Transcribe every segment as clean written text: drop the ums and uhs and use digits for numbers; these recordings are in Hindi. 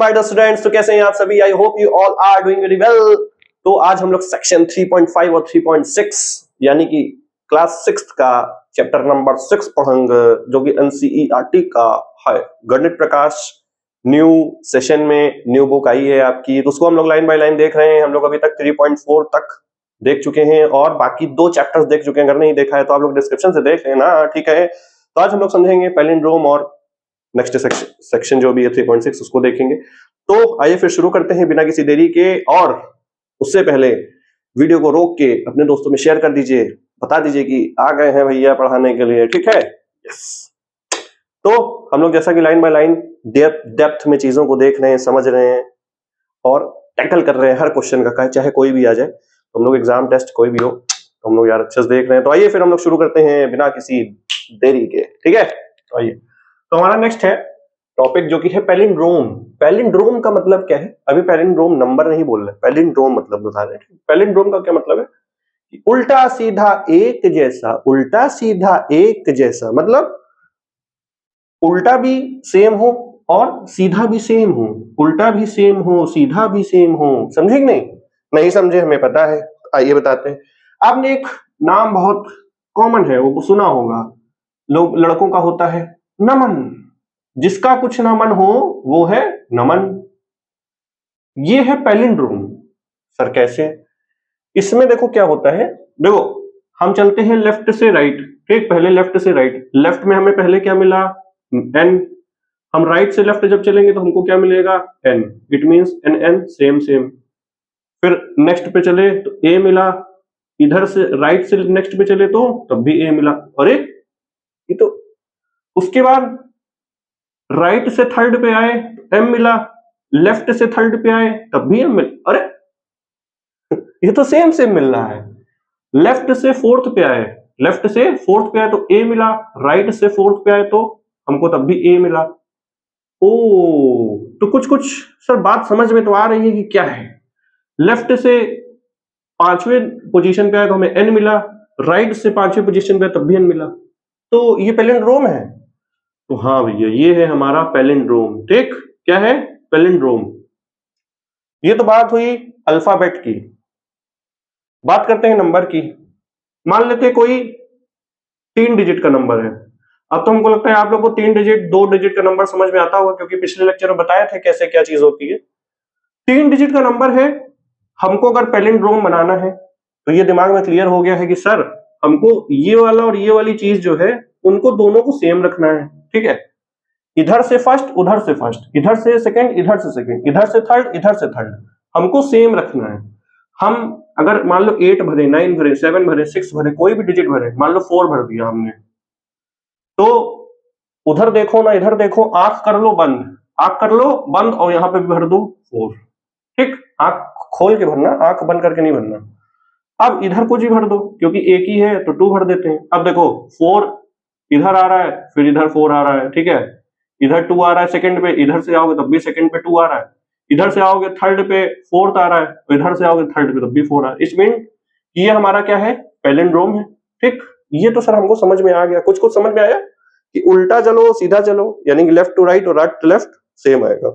माय डियर स्टूडेंट्स, तो कैसे हैं आप सभी? I hope you all are doing very well. तो आज हम लोग सेक्शन 3.5 और 3.6 यानी कि क्लास 6 का चैप्टर नंबर 6 पढ़ेंगे, जो कि एनसीईआरटी का है। गणित प्रकाश न्यू सेशन में न्यू बुक आई है आपकी, तो उसको हम लोग लाइन बाय लाइन देख रहे हैं। हम लोग अभी तक 3.4 तक देख चुके हैं और बाकी 2 चैप्टर्स देख चुके हैं। अगर नहीं देखा है तो आप लोग डिस्क्रिप्शन से देख लेना, ठीक है। तो आज हम लोग समझेंगे पैलिंड्रोम और नेक्स्ट सेक्शन जो भी है 3.6 उसको देखेंगे। तो आइए फिर शुरू करते हैं बिना किसी देरी के। और उससे पहले वीडियो को रोक के अपने दोस्तों में शेयर कर दीजिए, बता दीजिए कि आ गए हैं भैया पढ़ाने के लिए, ठीक है। यस। तो हम लोग जैसा कि लाइन बाय लाइन डेप्थ में चीजों को देख रहे हैं, समझ रहे हैं और टैकल कर रहे हैं हर क्वेश्चन का, चाहे कोई भी आ जाए। तो हम लोग एग्जाम टेस्ट कोई भी हो तो हम लोग यार अच्छे से देख रहे हैं। तो आइए फिर हम लोग शुरू करते हैं बिना किसी देरी के, ठीक है। तो आइए, तो हमारा नेक्स्ट है टॉपिक जो कि है पैलिंड्रोम। पैलिंड्रोम का मतलब क्या है? अभी पैलिंड्रोम नंबर नहीं बोल रहे, पैलिंड्रोम मतलब बता रहे हैं। पैलिंड्रोम का क्या मतलब है? कि उल्टा सीधा एक जैसा, उल्टा सीधा एक जैसा मतलब उल्टा भी सेम हो और सीधा भी सेम हो, उल्टा भी सेम हो, सीधा भी सेम हो। समझे कि नहीं? नहीं समझे, हमें पता है। आइए बताते हैं। आपने एक नाम बहुत कॉमन है, वो सुना होगा, लोग लड़कों का होता है नमन। जिसका कुछ ना मन हो वो है नमन। ये है पैलिंड्रोम। सर कैसे? इसमें देखो क्या होता है। देखो हम चलते हैं लेफ्ट से राइट, ठीक। पहले लेफ्ट से राइट, लेफ्ट में हमें पहले क्या मिला? एन। हम राइट से लेफ्ट जब चलेंगे तो हमको क्या मिलेगा? N. It means N N same same. फिर नेक्स्ट पे चले तो ए मिला, इधर से राइट से नेक्स्ट पे चले तो तब भी ए मिला। अरे ये तो, उसके बाद राइट से थर्ड पे आए एम मिला, लेफ्ट से थर्ड पे आए तब भी एम मिला। अरे ये तो सेम सेम मिल रहा है। लेफ्ट से फोर्थ पे आए, लेफ्ट से फोर्थ पे आए तो ए मिला, राइट से फोर्थ पे आए तो हमको तब भी ए मिला। ओ, तो कुछ कुछ सर बात समझ में तो आ रही है कि क्या है। लेफ्ट से 5वें पोजीशन पे आए तो हमें एन मिला, राइट से 5वें पोजीशन पे तब भी एन मिला। तो ये पैलिंड्रोम है। तो हाँ भैया, ये है हमारा पैलिंड्रोम, ठीक। क्या है? पैलिंड्रोम। ये तो बात हुई अल्फाबेट की। बात करते हैं नंबर की। मान लेते हैं कोई 3 डिजिट का नंबर है। अब तो हमको लगता है आप लोग को 3 डिजिट 2 डिजिट का नंबर समझ में आता होगा, क्योंकि पिछले लेक्चर में बताया था कैसे क्या चीज होती है। 3 डिजिट का नंबर है, हमको अगर पैलिंड्रोम बनाना है तो ये दिमाग में क्लियर हो गया है कि सर हमको ये वाला और ये वाली चीज जो है उनको दोनों को सेम रखना है, ठीक है। इधर से फर्स्ट, उधर से फर्स्ट, इधर से सेकंड, इधर से सेकंड, इधर से थर्ड, इधर से थर्ड, हमको सेम रखना है। हम अगर मान लो 8 भरे, 9 भरे, 7 भरे, 6 भरे, कोई भी डिजिट भरे, मान लो 4 भर दिया हमने, तो उधर देखो ना इधर देखो, आंख कर लो बंद, आंख कर लो बंद और यहां पे भी भर दो 4, ठीक। आंख खोल के भरना, आंख बंद करके नहीं भरना। अब इधर कुछ भी भर दो, क्योंकि एक ही है तो 2 भर देते हैं। अब देखो 4 इधर आ रहा है, फिर इधर 4 आ रहा है, ठीक है। इधर 2 आ रहा है सेकंड पे, इधर से आओगे तब भी सेकंड पे 2 आ रहा है। इधर से आओगे थर्ड पे 4th आ रहा है, इधर से आओगे थर्ड पे तब भी 4 आ रहा है। इसमें ये हमारा क्या है? पैलिंड्रोम है, ठीक। ये तो सर हमको समझ में आ गया। कुछ कुछ समझ में आया कि उल्टा चलो सीधा चलो, यानी कि लेफ्ट टू राइट और राइट टू लेफ्ट सेम आएगा।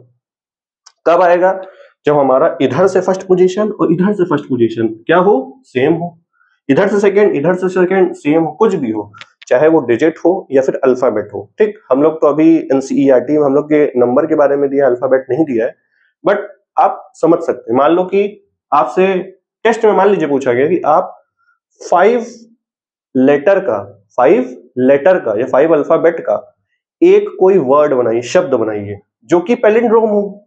कब आएगा? जब हमारा इधर से फर्स्ट पोजीशन और इधर से फर्स्ट पोजीशन क्या हो? सेम हो। इधर से सेकंड सेम हो, कुछ भी हो, चाहे वो डिजिट हो या फिर अल्फाबेट हो, ठीक। हम लोग तो अभी एनसीईआरटी में हम लोग के नंबर के बारे में दिया, अल्फाबेट नहीं दिया है, बट आप समझ सकते हैं। मान लो कि आपसे टेस्ट में मान लीजिए पूछा गया कि आप 5 लेटर का या 5 अल्फाबेट का एक कोई वर्ड बनाइए, शब्द बनाइए जो कि पैलिंड्रोम हो।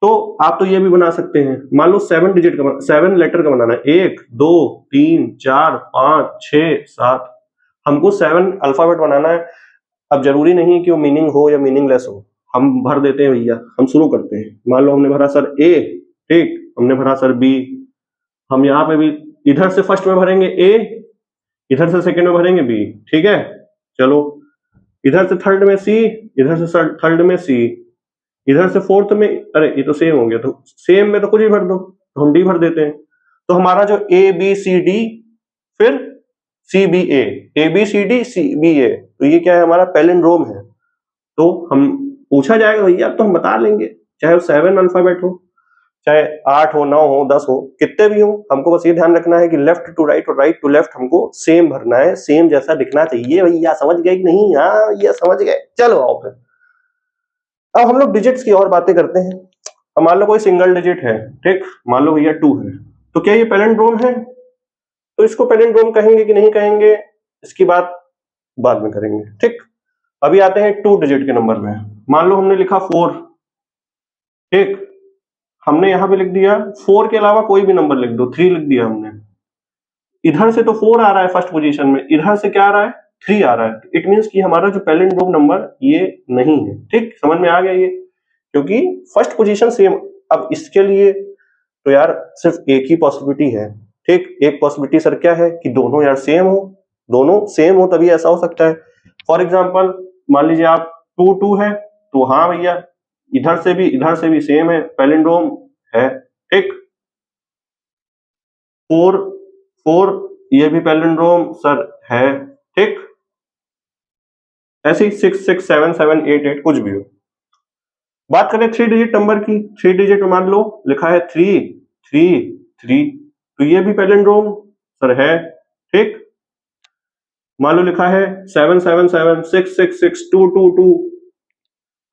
तो आप तो ये भी बना सकते हैं। मान लो 7 डिजिट का, 7 लेटर का बनाना है, 1 2 3 4 5 6 7, हमको 7 अल्फाबेट बनाना है। अब जरूरी नहीं कि वो मीनिंग हो या मीनिंगलेस हो, हम भर देते हैं भैया। हम शुरू करते हैं। मान लो हमने भरा सर ए, ठीक, हमने भरा सर बी। हम यहाँ पे भी इधर से फर्स्ट में भरेंगे ए, इधर से सेकंड में भरेंगे बी, ठीक है। चलो इधर से थर्ड में सी, इधर से थर्ड में सी, इधर से फोर्थ में, अरे ये तो सेम हो गया, तो सेम में तो कुछ भी भर दो, तो हम डी भर देते हैं। तो हमारा जो ए बी सी डी फिर C B A B C D C B A, तो ये क्या है? हमारा पैलिंड्रोम है। तो हम पूछा जाएगा भैया तो हम बता लेंगे, चाहे वो 7 अल्फाबेट हो, चाहे 8 हो, 9 हो, 10 हो, कितने भी हो, हमको बस ये ध्यान रखना है कि लेफ्ट टू राइट और राइट टू लेफ्ट हमको सेम भरना है, सेम जैसा दिखना चाहिए। भैया समझ गए कि नहीं? हाँ ये समझ गए। चलो आओ फिर अब हम लोग डिजिट्स की और बातें करते हैं। अब मान लो कोई सिंगल डिजिट है, ठीक, मान लो भैया 2 है, तो क्या ये पैलिंड्रोम है? तो इसको पैलिंड्रोम कहेंगे कि नहीं कहेंगे, इसकी बात बाद में करेंगे, ठीक। अभी आते हैं 2 डिजिट के नंबर में। मान लो हमने लिखा 4, ठीक, हमने यहां पे लिख दिया 4 के अलावा कोई भी नंबर लिख दो, 3 लिख दिया हमने। इधर से तो 4 आ रहा है फर्स्ट पोजीशन में, इधर से क्या आ रहा है? 3 आ रहा है। इट मींस कि हमारा जो पैलिंड्रोम नंबर ये नहीं है, ठीक, समझ में आ गया ये, क्योंकि फर्स्ट पोजीशन सेम। अब इसके लिए तो यार सिर्फ एक ही पॉसिबिलिटी है, ठीक। एक पॉसिबिलिटी सर क्या है कि दोनों यार सेम हो, दोनों सेम हो तभी ऐसा हो सकता है। फॉर एग्जाम्पल मान लीजिए आप 2 2 है, तो हाँ भैया इधर से भी सेम है, पैलिंड्रोम है, ठीक। 4 4 ये भी पैलिंड्रोम सर है, ठीक। ऐसे ही 6 6 7 7 8 8 कुछ भी हो। बात करें 3 डिजिट नंबर की, 3 डिजिट में मान लो लिखा है 3 3 3, तो ये भी पैलिंड्रोम सर है, ठीक। मान लो लिखा है 7 7 7 6 6 6 2 2 2,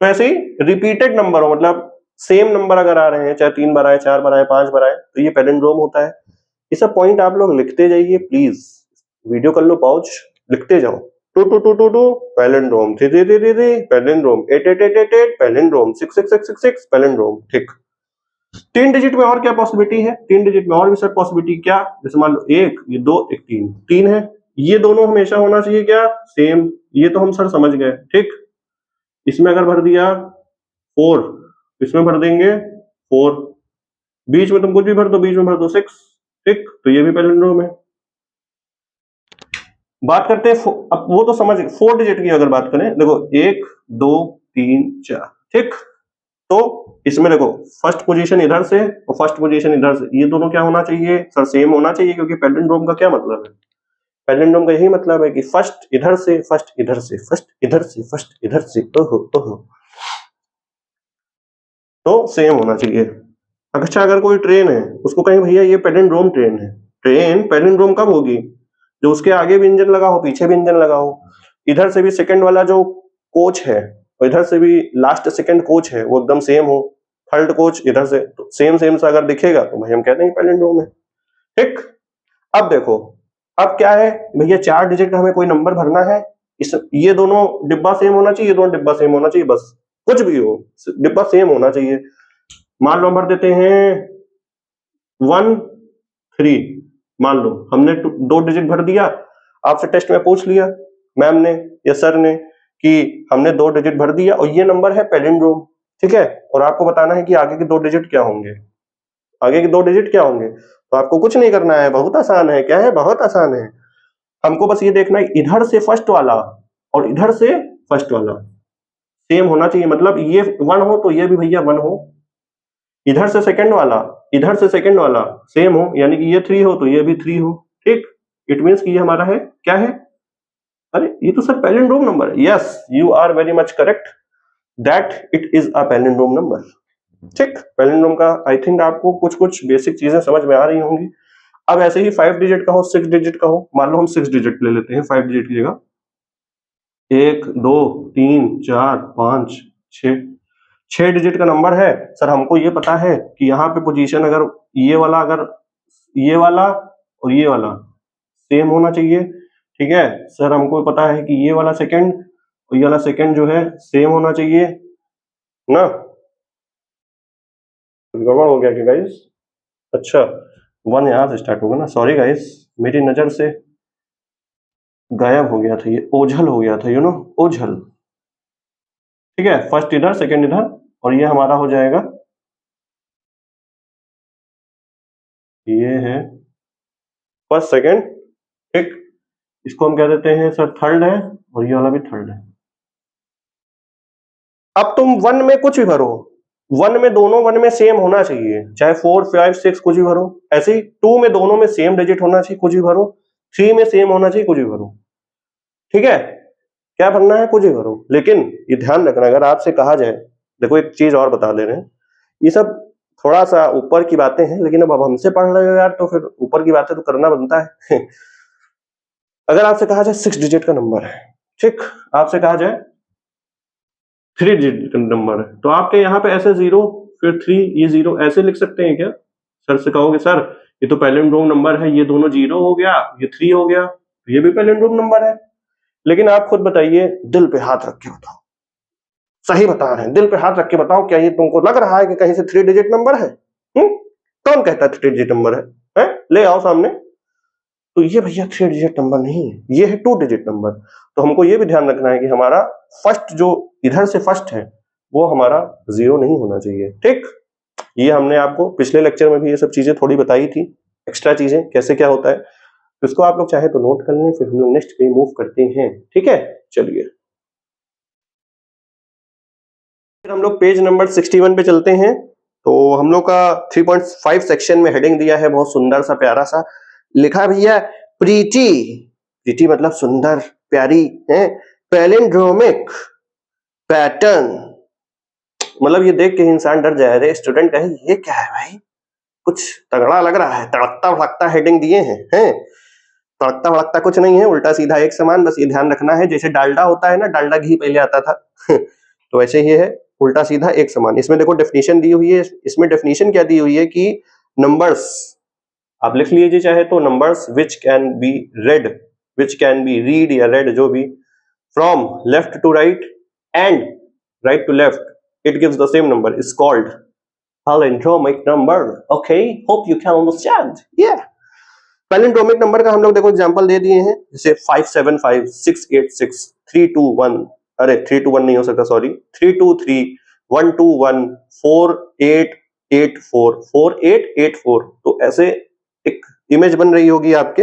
तो ऐसे ही रिपीटेड नंबर हो, मतलब सेम नंबर अगर आ रहे हैं, चाहे 3 बार आए, 4 बार आए, 5 बार आए, तो ये पैलिंड्रोम होता है। ये सब पॉइंट आप लोग लिखते जाइए प्लीज, वीडियो कर लो पॉज, लिखते जाओ। 2 2 2 2 2 पैलिंड्रोम, 3 3 3 3 पैलिंड्रोम, 8 8 8 8 8 पैलिंड्रोम, 6 6 6 6 6 पैलिंड्रोम, ठीक। 3 डिजिट में और क्या पॉसिबिलिटी है? 3 डिजिट में और भी सर पॉसिबिलिटी क्या? जैसे मान लो 1 ये 2 1 3 3 है, ये दोनों हमेशा होना चाहिए क्या? सेम। ये तो हम सर समझ गए, ठीक। इसमें अगर भर दिया 4, इसमें भर देंगे 4, बीच में तुम कुछ भी भर दो, बीच में भर दो 6, ठीक, तो ये भी पैलिंड्रोम है। बात करते हैं अब वो तो समझ 4 डिजिट की अगर बात करें, देखो 1 2 3 4, ठीक। तो इसमें देखो फर्स्ट पोजीशन इधर से और फर्स्ट पोजीशन इधर से, ये दोनों क्या होना चाहिए सर? सेम होना चाहिए, क्योंकि पैलिंड्रोम का क्या मतलब है? पैलिंड्रोम का यही मतलब है कि फर्स्ट इधर से, फर्स्ट इधर से, फर्स्ट इधर से, फर्स्ट इधर से, ओहो ओहो, तो सेम होना चाहिए। अच्छा अगर कोई ट्रेन है, उसको कहीं भैया ये पैलिंड्रोम ट्रेन है, ट्रेन पैलिंड्रोम कब होगी? जो उसके आगे भी इंजन लगा हो, पीछे भी इंजन लगा हो, इधर से भी सेकंड वाला जो कोच है और इधर से भी लास्ट सेकंड कोच है वो एकदम सेम हो, थर्ड कोच इधर से, तो सेम सेम सा अगर दिखेगा तो भाई हम कहते हैं पैलिंड्रोम है, ठीक। अब देखो अब क्या है भैया, 4 डिजिट का हमें कोई नंबर भरना है, इस ये दोनों डिब्बा सेम होना चाहिए, ये दोनों डिब्बा सेम होना चाहिए, बस कुछ भी हो डिब्बा सेम होना चाहिए। मान लो भर देते हैं 1 3, मान लो हमने 2 डिजिट भर दिया, आपसे टेस्ट में पूछ लिया मैम ने या सर ने कि हमने 2 डिजिट भर दिया और ये नंबर है पैलिंड्रोम, ठीक है, और आपको बताना है कि आगे के 2 डिजिट क्या होंगे, आगे के 2 डिजिट क्या होंगे। तो आपको कुछ नहीं करना है, बहुत आसान है। क्या है? बहुत आसान है। हमको बस ये देखना है इधर से फर्स्ट वाला और इधर से फर्स्ट वाला सेम होना चाहिए, मतलब ये 1 हो तो ये भी भैया 1 हो, इधर से सेकंड वाला, इधर से सेकंड वाला सेम हो, यानी कि ये 3 हो तो ये भी 3 हो, ठीक। इट मींस कि ये हमारा है, क्या है? अरे ये तो सर पैलिंड्रोम नंबर है। Yes, you are very much correct that it is a palindrome number, ठीक। पैलिंड्रोम का आई थिंक आपको कुछ कुछ बेसिक चीजें समझ में आ रही होंगी। अब ऐसे ही 5 डिजिट का हो, 6 डिजिट का हो, मान लो हम 6 डिजिट ले लेते हैं, 5 डिजिट की जगह 1 2 3 4 5 6 डिजिट का नंबर है सर। हमको ये पता है कि यहाँ पे पोजीशन अगर ये वाला और ये वाला सेम होना चाहिए, ठीक है सर। हमको पता है कि ये वाला सेकंड और ये वाला सेकंड जो है सेम होना चाहिए ना। गड़बड़ हो गया क्या गाइस? अच्छा 1 यहाँ से स्टार्ट होगा ना, सॉरी गाइस, मेरी नजर से गायब हो गया था, ये ओझल हो गया था, यू नो, ओझल, ठीक है। फर्स्ट इधर, सेकंड इधर, और ये हमारा हो जाएगा, ये है फर्स्ट सेकंड, ठीक। इसको हम कह देते हैं सर थर्ड है, और ये वाला भी थर्ड है। अब तुम 1 में कुछ भी भरो, 1 में दोनों 1 में सेम होना चाहिए, चाहे 4 5 6 कुछ भी भरो। ऐसे ही 2 में दोनों में सेम डिजिट होना चाहिए, कुछ भी भरो। 3 में सेम होना चाहिए, कुछ भी भरो, ठीक है। क्या भरना है? कुछ भी भरो। लेकिन ये ध्यान रखना, अगर आपसे कहा जाए, देखो एक चीज और बता दे रहे हैं, ये सब थोड़ा सा ऊपर की बातें हैं, लेकिन अब हमसे पढ़ रहे हो यार तो फिर ऊपर की बातें तो करना बनता है। अगर आपसे कहा जाए 6 डिजिट का नंबर है, ठीक, आपसे कहा जाए 3 डिजिट का नंबर है, तो आपके यहाँ पे ऐसे 0 फिर 3, ये 0 ऐसे लिख सकते हैं क्या? सर से कहोगे सर ये तो पैलिंड्रोम नंबर है, ये दोनों 0 हो गया, ये 3 हो गया, ये भी पैलिंड्रोम नंबर है। लेकिन आप खुद बताइए, दिल पे हाथ रख के बताओ, सही बता रहे हैं, दिल पे हाथ रख के बताओ, क्या ये तुमको लग रहा है कि कहीं से 3 डिजिट नंबर है? कौन कहता है 3 डिजिट नंबर है? ले आओ सामने। तो ये भैया 3 डिजिट नंबर नहीं है, ये है 2 डिजिट नंबर। तो हमको ये भी ध्यान रखना है कि हमारा फर्स्ट जो इधर से फर्स्ट है वो हमारा 0 नहीं होना चाहिए, ठीक। ये हमने आपको पिछले लेक्चर में भी ये सब चीजें थोड़ी बताई थी, एक्स्ट्रा चीजें कैसे क्या होता है, तो इसको आप लोग चाहे तो नोट कर लें, फिर हम लोग नेक्स्ट पे मूव करते हैं, ठीक है। चलिए फिर हम लोग पेज नंबर 61 पे चलते हैं। तो हम लोग का 3.5 सेक्शन में हेडिंग दिया है, बहुत सुंदर सा प्यारा सा लिखा है भैया, प्रीटी। प्रीटी मतलब सुंदर प्यारी है, पैलिंड्रोमिक पैटर्न, मतलब ये देख के इंसान डर जाए, रे स्टूडेंट कहे ये क्या है भाई, कुछ तगड़ा लग रहा है, तड़कता भड़कता हेडिंग दिए हैं। तड़कता भड़कता कुछ नहीं है, उल्टा सीधा एक समान, बस ये ध्यान रखना है, जैसे डालडा होता है ना, डालडा घी पहले आता था तो वैसे ही है, उल्टा सीधा एक समान। इसमें देखो डेफिनेशन दी हुई है, इसमें डेफिनेशन क्या दी हुई है कि नंबर्स, आप लिख लीजिए चाहे तो, numbers which can be read, which can be read या रेड जो भी, from left to right and right to left, it gives the same number, is called palindromic number. Okay, hope you can understand. या पैलिंड्रोमिक नंबर का हम लोग देखो एग्जांपल दे दिए हैं, जैसे 575, 686, 321, अरे 321 नहीं हो सकता, सॉरी, 323, 121, 4884, 4884। तो ऐसे एक इमेज बन रही होगी आपके,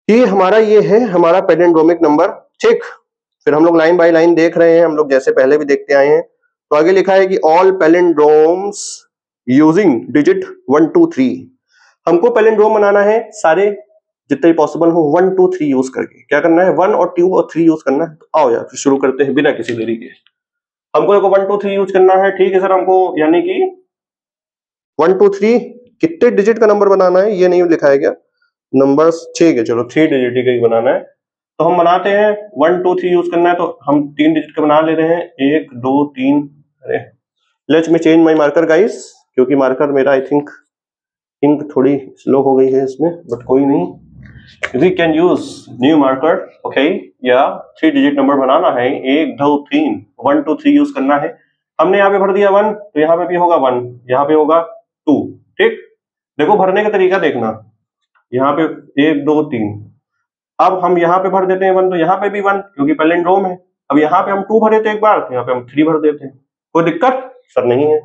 ये हमारा ये है हमारा पैलिंड्रोमिक नंबर, ठीक। फिर हम लोग लाइन बाय लाइन देख रहे हैं, हम लोग जैसे पहले भी देखते आए हैं। तो आगे लिखा है कि ऑल पैलिंड्रोम्स यूजिंग डिजिट 1 2 3, हमको पैलिंड्रोम बनाना है सारे जितने पॉसिबल हो 1 2 3 यूज करके। क्या करना है? 1 और 2 और 3 यूज करना है। तो आओ यार फिर शुरू करते हैं बिना किसी देरी के। हमको देखो 1 2 3 यूज करना है, ठीक है सर, हमको यानी कि 1 2 3 कितने डिजिट का नंबर बनाना है ये नहीं लिखा है क्या? नंबर्स, ठीक है चलो 3 डिजिट का ही बनाना है। तो हम बनाते हैं 1 2 3 यूज करना है, तो हम 3 डिजिट का बना ले रहे हैं, 1 2 3। अरे let's me change my marker guys, क्योंकि मार्कर मेरा आई थिंक इंक थोड़ी स्लो हो गई है इसमें, बट कोई नहीं, we can use new marker. Okay, या 3 डिजिट नंबर बनाना है, 1 2 3, 1 2 3 यूज करना है। हमने यहाँ पे भर दिया 1, तो यहाँ पे भी होगा 1, यहाँ पे होगा 2, ठीक। देखो भरने का तरीका देखना, यहाँ पे 1 2 3, अब हम यहाँ पे भर देते हैं 1, तो यहाँ पे भी 1 क्योंकि पैलिंड्रोम है। अब यहाँ पे हम 2 भरे थे एक बार, तो यहाँ पे हम 3 भर देते हैं, कोई दिक्कत सर नहीं है।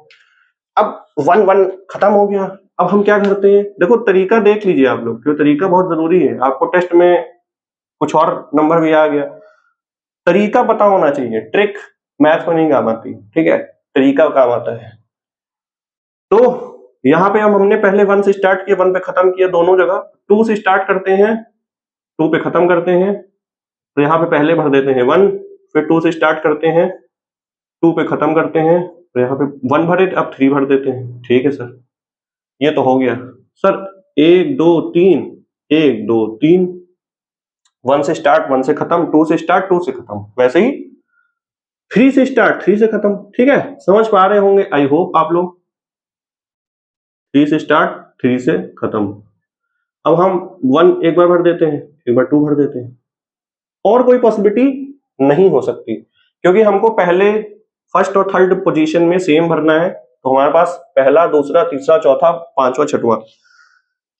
अब 1 1 खत्म हो गया। अब हम क्या करते हैं, देखो तरीका देख लीजिए आप लोग, क्योंकि तरीका बहुत जरूरी है। आपको टेस्ट में कुछ और नंबर भी आ गया, तरीका पता होना चाहिए, ट्रिक मैथ में नहीं काम आती, ठीक है, तरीका काम आता है। तो यहाँ पे हमने पहले 1 से स्टार्ट किया, 1 पे खत्म किया दोनों जगह, 2 से स्टार्ट करते हैं, 2 पे खत्म करते हैं, तो यहाँ पे पहले भर देते हैं 1, फिर 2 से स्टार्ट करते हैं, 2 पे खत्म करते हैं, तो यहाँ पे 1 भरे, अब 3 भर देते हैं, ठीक है सर, ये तो हो गया। सर 1 2 3, 1 2 3, 1 से स्टार्ट 1 से खत्म, 2 से स्टार्ट 2 से खत्म, वैसे ही 3 से स्टार्ट 3 से खत्म, ठीक है, समझ पा रहे होंगे आई होप आप लोग। 3 से स्टार्ट 3 से खत्म। अब हम 1 एक बार भर देते हैं, एक बार 2 भर देते हैं, और कोई पॉसिबिलिटी नहीं हो सकती, क्योंकि हमको पहले फर्स्ट और थर्ड पोजीशन में सेम भरना है। तो हमारे पास पहला, दूसरा, तीसरा, चौथा, पांचवा, छठवां,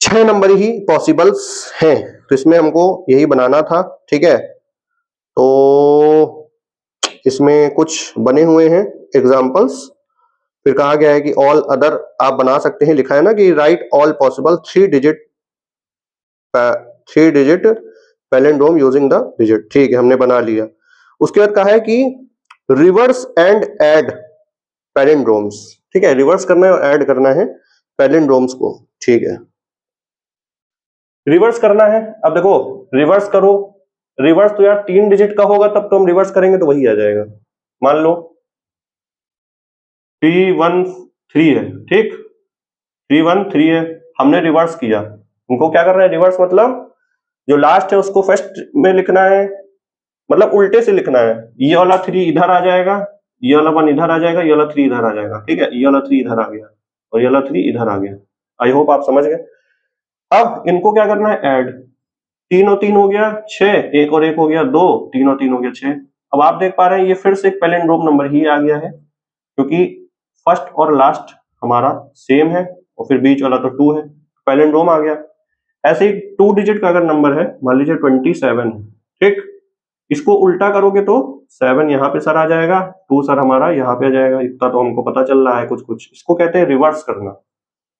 6 नंबर ही पॉसिबल्स हैं, तो इसमें हमको यही बनाना था, ठीक है। तो इसमें कुछ बने हुए हैं एग्जांपल्स, फिर कहा गया है कि ऑल अदर आप बना सकते हैं, लिखा है ना कि right all possible 3 digit palindrome using the digit, ठीक है, हमने बना लिया। उसके बाद कहा है कि रिवर्स एंड ऐड पैलिंड्रोम्स, ठीक है, रिवर्स करना है और ऐड करना है पैलिंड्रोम्स को, ठीक है, रिवर्स करना है। अब देखो रिवर्स करो, रिवर्स तो यार 3 डिजिट का होगा तब तो हम रिवर्स करेंगे तो वही आ जाएगा। मान लो 313 है, ठीक, 313 है, हमने रिवर्स किया। इनको क्या करना है, रिवर्स मतलब जो लास्ट है उसको फर्स्ट में लिखना है, मतलब उल्टे से लिखना है। ये वाला 3 इधर आ जाएगा, ये वाला 1 इधर आ जाएगा, ये वाला 3 इधर आ जाएगा, ठीक है, ये वाला 3 इधर आ गया और ये वाला 3 इधर आ गया। आई होप आप समझ गए। अब इनको क्या करना है, ऐड। 3 और 3 हो गया 6, 1 और 1 हो गया 2, 3 और 3 हो गया 6। अब आप देख पा रहे हैं ये फिर से एक पैलिंड्रोम नंबर ही आ गया है, क्योंकि फर्स्ट और लास्ट हमारा सेम है और फिर बीच वाला तो 2 है, पैलिंड्रोम आ गया। ऐसे ही 2 डिजिट का अगर नंबर है, मान लीजिए 27 है, ठीक, इसको उल्टा करोगे तो 7 यहाँ पे सर आ जाएगा, 2 सर हमारा यहाँ पे आ जाएगा। इतना तो हमको पता चल रहा है कुछ कुछ। इसको कहते हैं रिवर्स करना,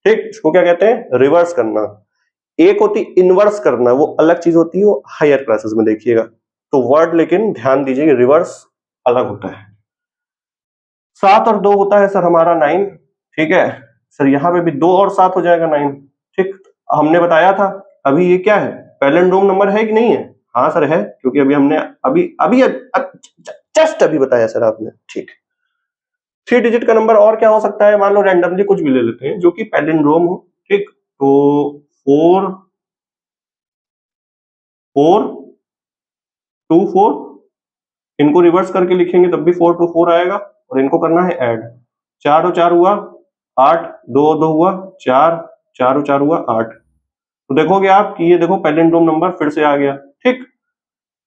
ठीक, इसको क्या कहते हैं, रिवर्स करना। एक होती इनवर्स करना, वो अलग चीज होती है, वो हायर क्लासेस में देखिएगा। तो वर्ड लेकिन ध्यान दीजिए, रिवर्स अलग होता है। 7 और 2 होता है सर हमारा 9, ठीक है सर, यहाँ पे भी 2 और 7 हो जाएगा 9, ठीक। हमने बताया था अभी ये क्या है, पैलिंड्रोम नंबर है कि नहीं है? हाँ सर है, क्योंकि अभी हमने अभी जस्ट अभी बताया सर आपने, ठीक। 3 डिजिट का नंबर और क्या हो सकता है, मान लो रैंडमली कुछ भी ले लेते हैं जो कि पैलिंड्रोम हो, ठीक। तो 4 4 2 4, इनको रिवर्स करके लिखेंगे तब भी 4 2 4 आएगा और इनको करना है ऐड। 4 और 4 हुआ 8, 2 और 2 हुआ 4, 4 और 4 हुआ 8। तो देखोगे आप कि ये देखो पैलिंड्रोम नंबर फिर से आ गया, ठीक।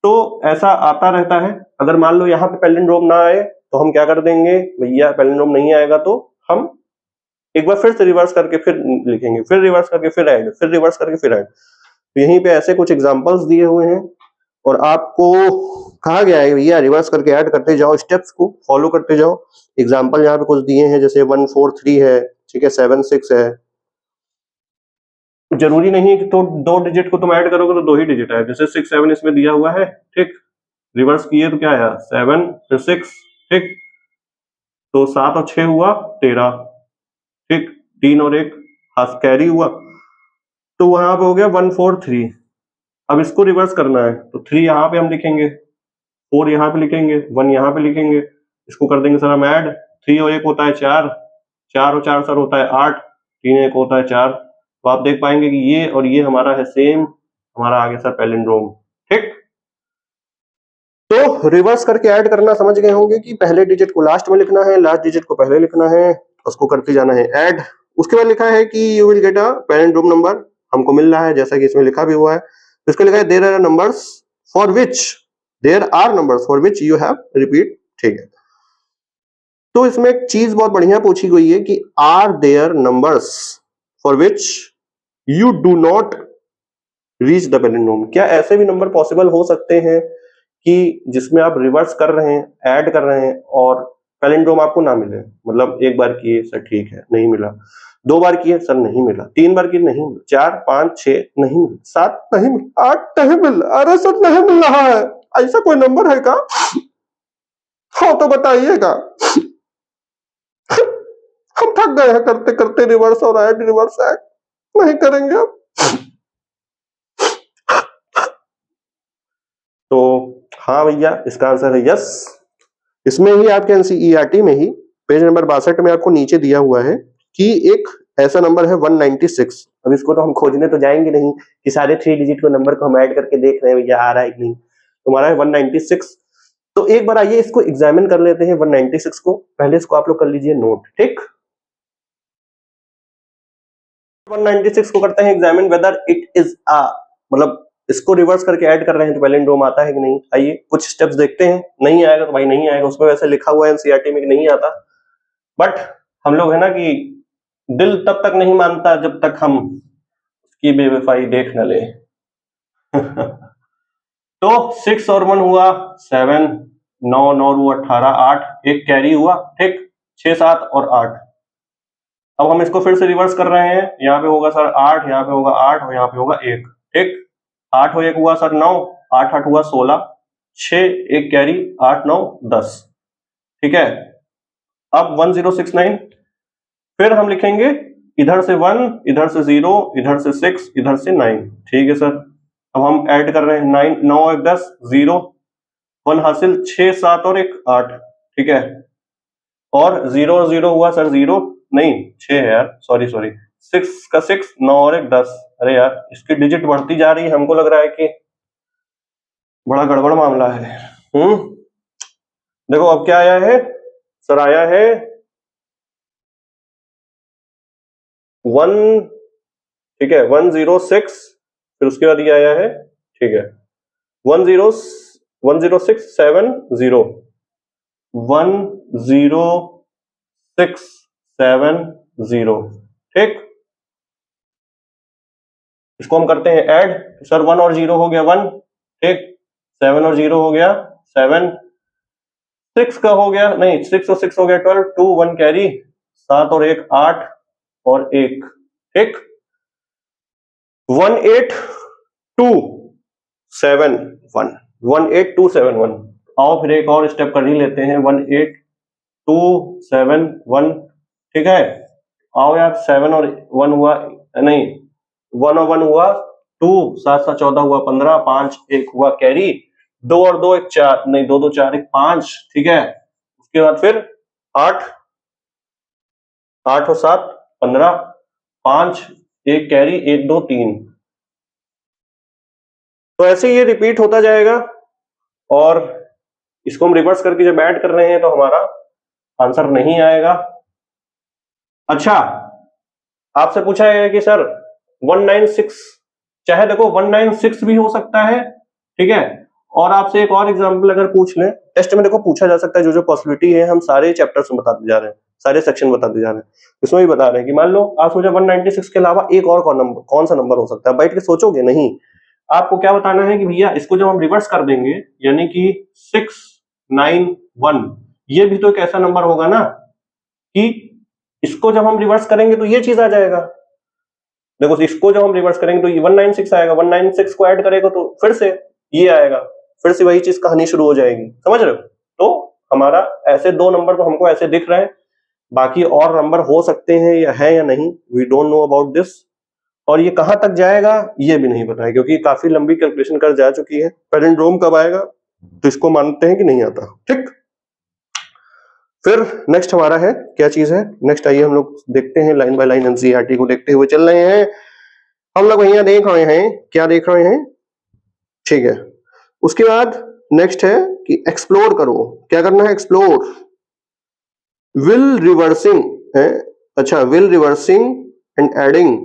तो ऐसा आता रहता है। अगर मान लो यहाँ पे पैलिंड्रोम ना आए तो हम क्या कर देंगे, भैया पैलिंड्रोम नहीं आएगा तो हम एक बार फिर से रिवर्स करके फिर लिखेंगे, फिर रिवर्स करके फिर ऐड, फिर रिवर्स करके फिर ऐड। तो यहीं पे ऐसे कुछ एग्जांपल्स दिए हुए हैं और आपको कहा गया है भैया रिवर्स करके ऐड करते जाओ, स्टेप्स को फॉलो करते जाओ। एग्जांपल यहाँ पे कुछ दिए हैं, जैसे 143 है, ठीक है, 76 है। जरूरी नहीं है कि तो 2 डिजिट को तुम ऐड करोगे तो 2 ही डिजिट है, जैसे 6 7 इसमें दिया हुआ है, ठीक। रिवर्स किए तो क्या आया, 7 फिर 6, ठीक। तो 7 और 6 हुआ 13, ठीक। 3 और 1 हाफ कैरी हुआ, तो वहां पे हो गया 143। अब इसको रिवर्स करना है तो 3 यहाँ पे हम लिखेंगे, 4 यहाँ पे लिखेंगे, 1 यहाँ पे लिखेंगे, इसको कर देंगे सर हम ऐड। 3 और 1 होता है 4, 4 और 4 सर होता है 8, 3 1 होता है 4। तो आप देख पाएंगे कि ये और ये हमारा है सेम, हमारा आ गया सर पैलिंड्रोम, ठीक। तो रिवर्स करके ऐड करना समझ गए होंगे कि पहले डिजिट को लास्ट में लिखना है, लास्ट डिजिट को पहले लिखना है, उसको करते जाना है ऐड। उसके बाद लिखा है कि you will get a palindrome number, हमको मिल रहा है जैसा कि इसमें लिखा भी हुआ है। इसको लिखा है there are numbers for which you have repeat, ठीक है। तो इसमें एक चीज बहुत बढ़िया पूछी गई है कि are there numbers for which you do not reach the palindrome, क्या ऐसे भी नंबर पॉसिबल हो सकते हैं कि जिसमें आप रिवर्स कर रहे हैं, ऐड कर रहे हैं और पैलिंड्रोम आपको ना मिले? मतलब एक बार किए सर ठीक है नहीं मिला, 2 बार किए सर नहीं मिला, 3 बार किए नहीं मिला, 4 5 6 नहीं मिला, 7 नहीं मिला, 8 नहीं मिला, अरे सर नहीं मिल रहा है, ऐसा कोई नंबर है का? हाँ तो बताइएगा। हम थक गए हैं करते करते रिवर्स और ऐड, रिवर्स ऐड, नहीं करेंगे अब। तो हाँ भैया, इसका आंसर है यस। इसमें ही आपके एनसीईआरटी में ही पेज नंबर 62 में आपको नीचे दिया हुआ है कि एक ऐसा नंबर है 196। अब इसको तो हम खोजने तो जाएंगे नहीं कि सारे 3 डिजिट को नंबर को हम ऐड करके देख रहे हैं भैया आ रहा है कि नहीं, तुम्हारा है 196। तो एक बार आइए इसको एग्जामिन कर लेते हैं 196 को। पहले इसको आप लोग कर लीजिए नोट, ठीक। 196 को करते हैं एग्जामिन वेदर इट इज अ, मतलब इसको रिवर्स करके ऐड कर रहे हैं तो पैलिंड्रोम आता है कि नहीं। आइए कुछ स्टेप्स देखते हैं। नहीं आएगा तो भाई नहीं आएगा, उसमें वैसे लिखा हुआ है एनसीईआरटी में कि नहीं आता, बट हम लोग है ना कि दिल तब तक नहीं मानता जब तक हम उसकी बेवफाई देख न ले। तो 6 और 1 हुआ 7, 9 9 हुआ 18, 8 एक कैरी हुआ, ठीक। 6 7 और 8। अब हम इसको फिर से रिवर्स कर रहे हैं, यहाँ पे होगा सर 8, यहाँ पे होगा 8 और यहाँ पे होगा 1, ठीक। 8 और 1 हुआ सर 9, 8 8 हुआ 16, 6 1 कैरी, 8 9 10, ठीक है। अब 1069, फिर हम लिखेंगे इधर से 1, इधर से 0, इधर से 6, इधर से 9, ठीक है सर। अब हम ऐड कर रहे हैं 9 9 1 10 0, 1 हासिल, 6 7 और 1 8, ठीक है। और 0 और 0 हुआ सर 0 नहीं 6 है यार, सॉरी 6 का 6, 9 और 1 10। अरे यार इसकी डिजिट बढ़ती जा रही है, हमको लग रहा है कि बड़ा गड़बड़ मामला है। देखो अब क्या आया है सर, आया है 1, ठीक है 106, फिर उसके बाद ये आया है, ठीक है 10670 10670, ठीक। इसको हम करते हैं ऐड, सर 1 और 0 हो गया 1, ठीक 7 और 0 हो गया 7, 6 का हो गया नहीं 6 और 6 हो गया 12, 2 1 कैरी, 7 और 1 8 और 1, ठीक 18271 18271। आओ फिर एक और स्टेप कर ही लेते हैं, 18271, ठीक है। आओ यार 7 और 1 हुआ नहीं, 1 और 1 हुआ 2, 7 7 14 हुआ 15, 5 1 हुआ कैरी, 2 और 2 1 4 नहीं 2 2 4 1 5, ठीक है। उसके बाद फिर 8 8 और 7 15, 5 1 कैरी 1 2 3। तो ऐसे ये रिपीट होता जाएगा और इसको हम रिवर्स करके जब ऐड कर रहे हैं तो हमारा आंसर नहीं आएगा। अच्छा आपसे पूछा है कि सर 196, चाहे देखो 196 भी हो सकता है, ठीक है। और आपसे एक और एग्जांपल अगर पूछ लें, टेस्ट में देखो पूछा जा सकता है, जो जो पॉसिबिलिटी है हम सारे चैप्टर्स में बताते जा रहे हैं, सारे सेक्शन बताते जा रहे हैं। इसमें भी बता रहे हैं कि मान लो आप सोचा 196 के अलावा एक और कौन सा नंबर हो सकता है, बैठ के सोचोगे नहीं, आपको क्या बताना है कि भैया इसको जब हम रिवर्स कर देंगे यानी कि 691, ये भी तो एक ऐसा नंबर होगा ना कि इसको जब हम रिवर्स करेंगे तो ये चीज आ जाएगा। देखो इसको जब हम रिवर्स करेंगे तो ये 196 आएगा, 196 को ऐड करेगा तो फिर से ये आएगा, फिर से वही चीज कहानी शुरू हो जाएगी, समझ रहे हो। तो हमारा ऐसे दो नंबर तो हमको ऐसे दिख रहे हैं, बाकी और नंबर हो सकते हैं या है या नहीं, we don't know about this. और ये कहां तक जाएगा ये भी नहीं पता है, क्योंकि काफी लंबी कैलकुलेशन कर जा चुकी है। पैलिंड्रोम कब आएगा तो इसको मानते हैं कि नहीं आता, ठीक। फिर नेक्स्ट हमारा है क्या चीज है, नेक्स्ट आइए हम लोग देखते हैं, लाइन बाय लाइन एनसीईआरटी को देखते हुए चल रहे हैं हम लोग। भैया देख रहे हैं, क्या देख रहे हैं, ठीक है। उसके बाद नेक्स्ट है कि एक्सप्लोर करो, क्या करना है एक्सप्लोर। विल रिवर्सिंग है, अच्छा will reversing and adding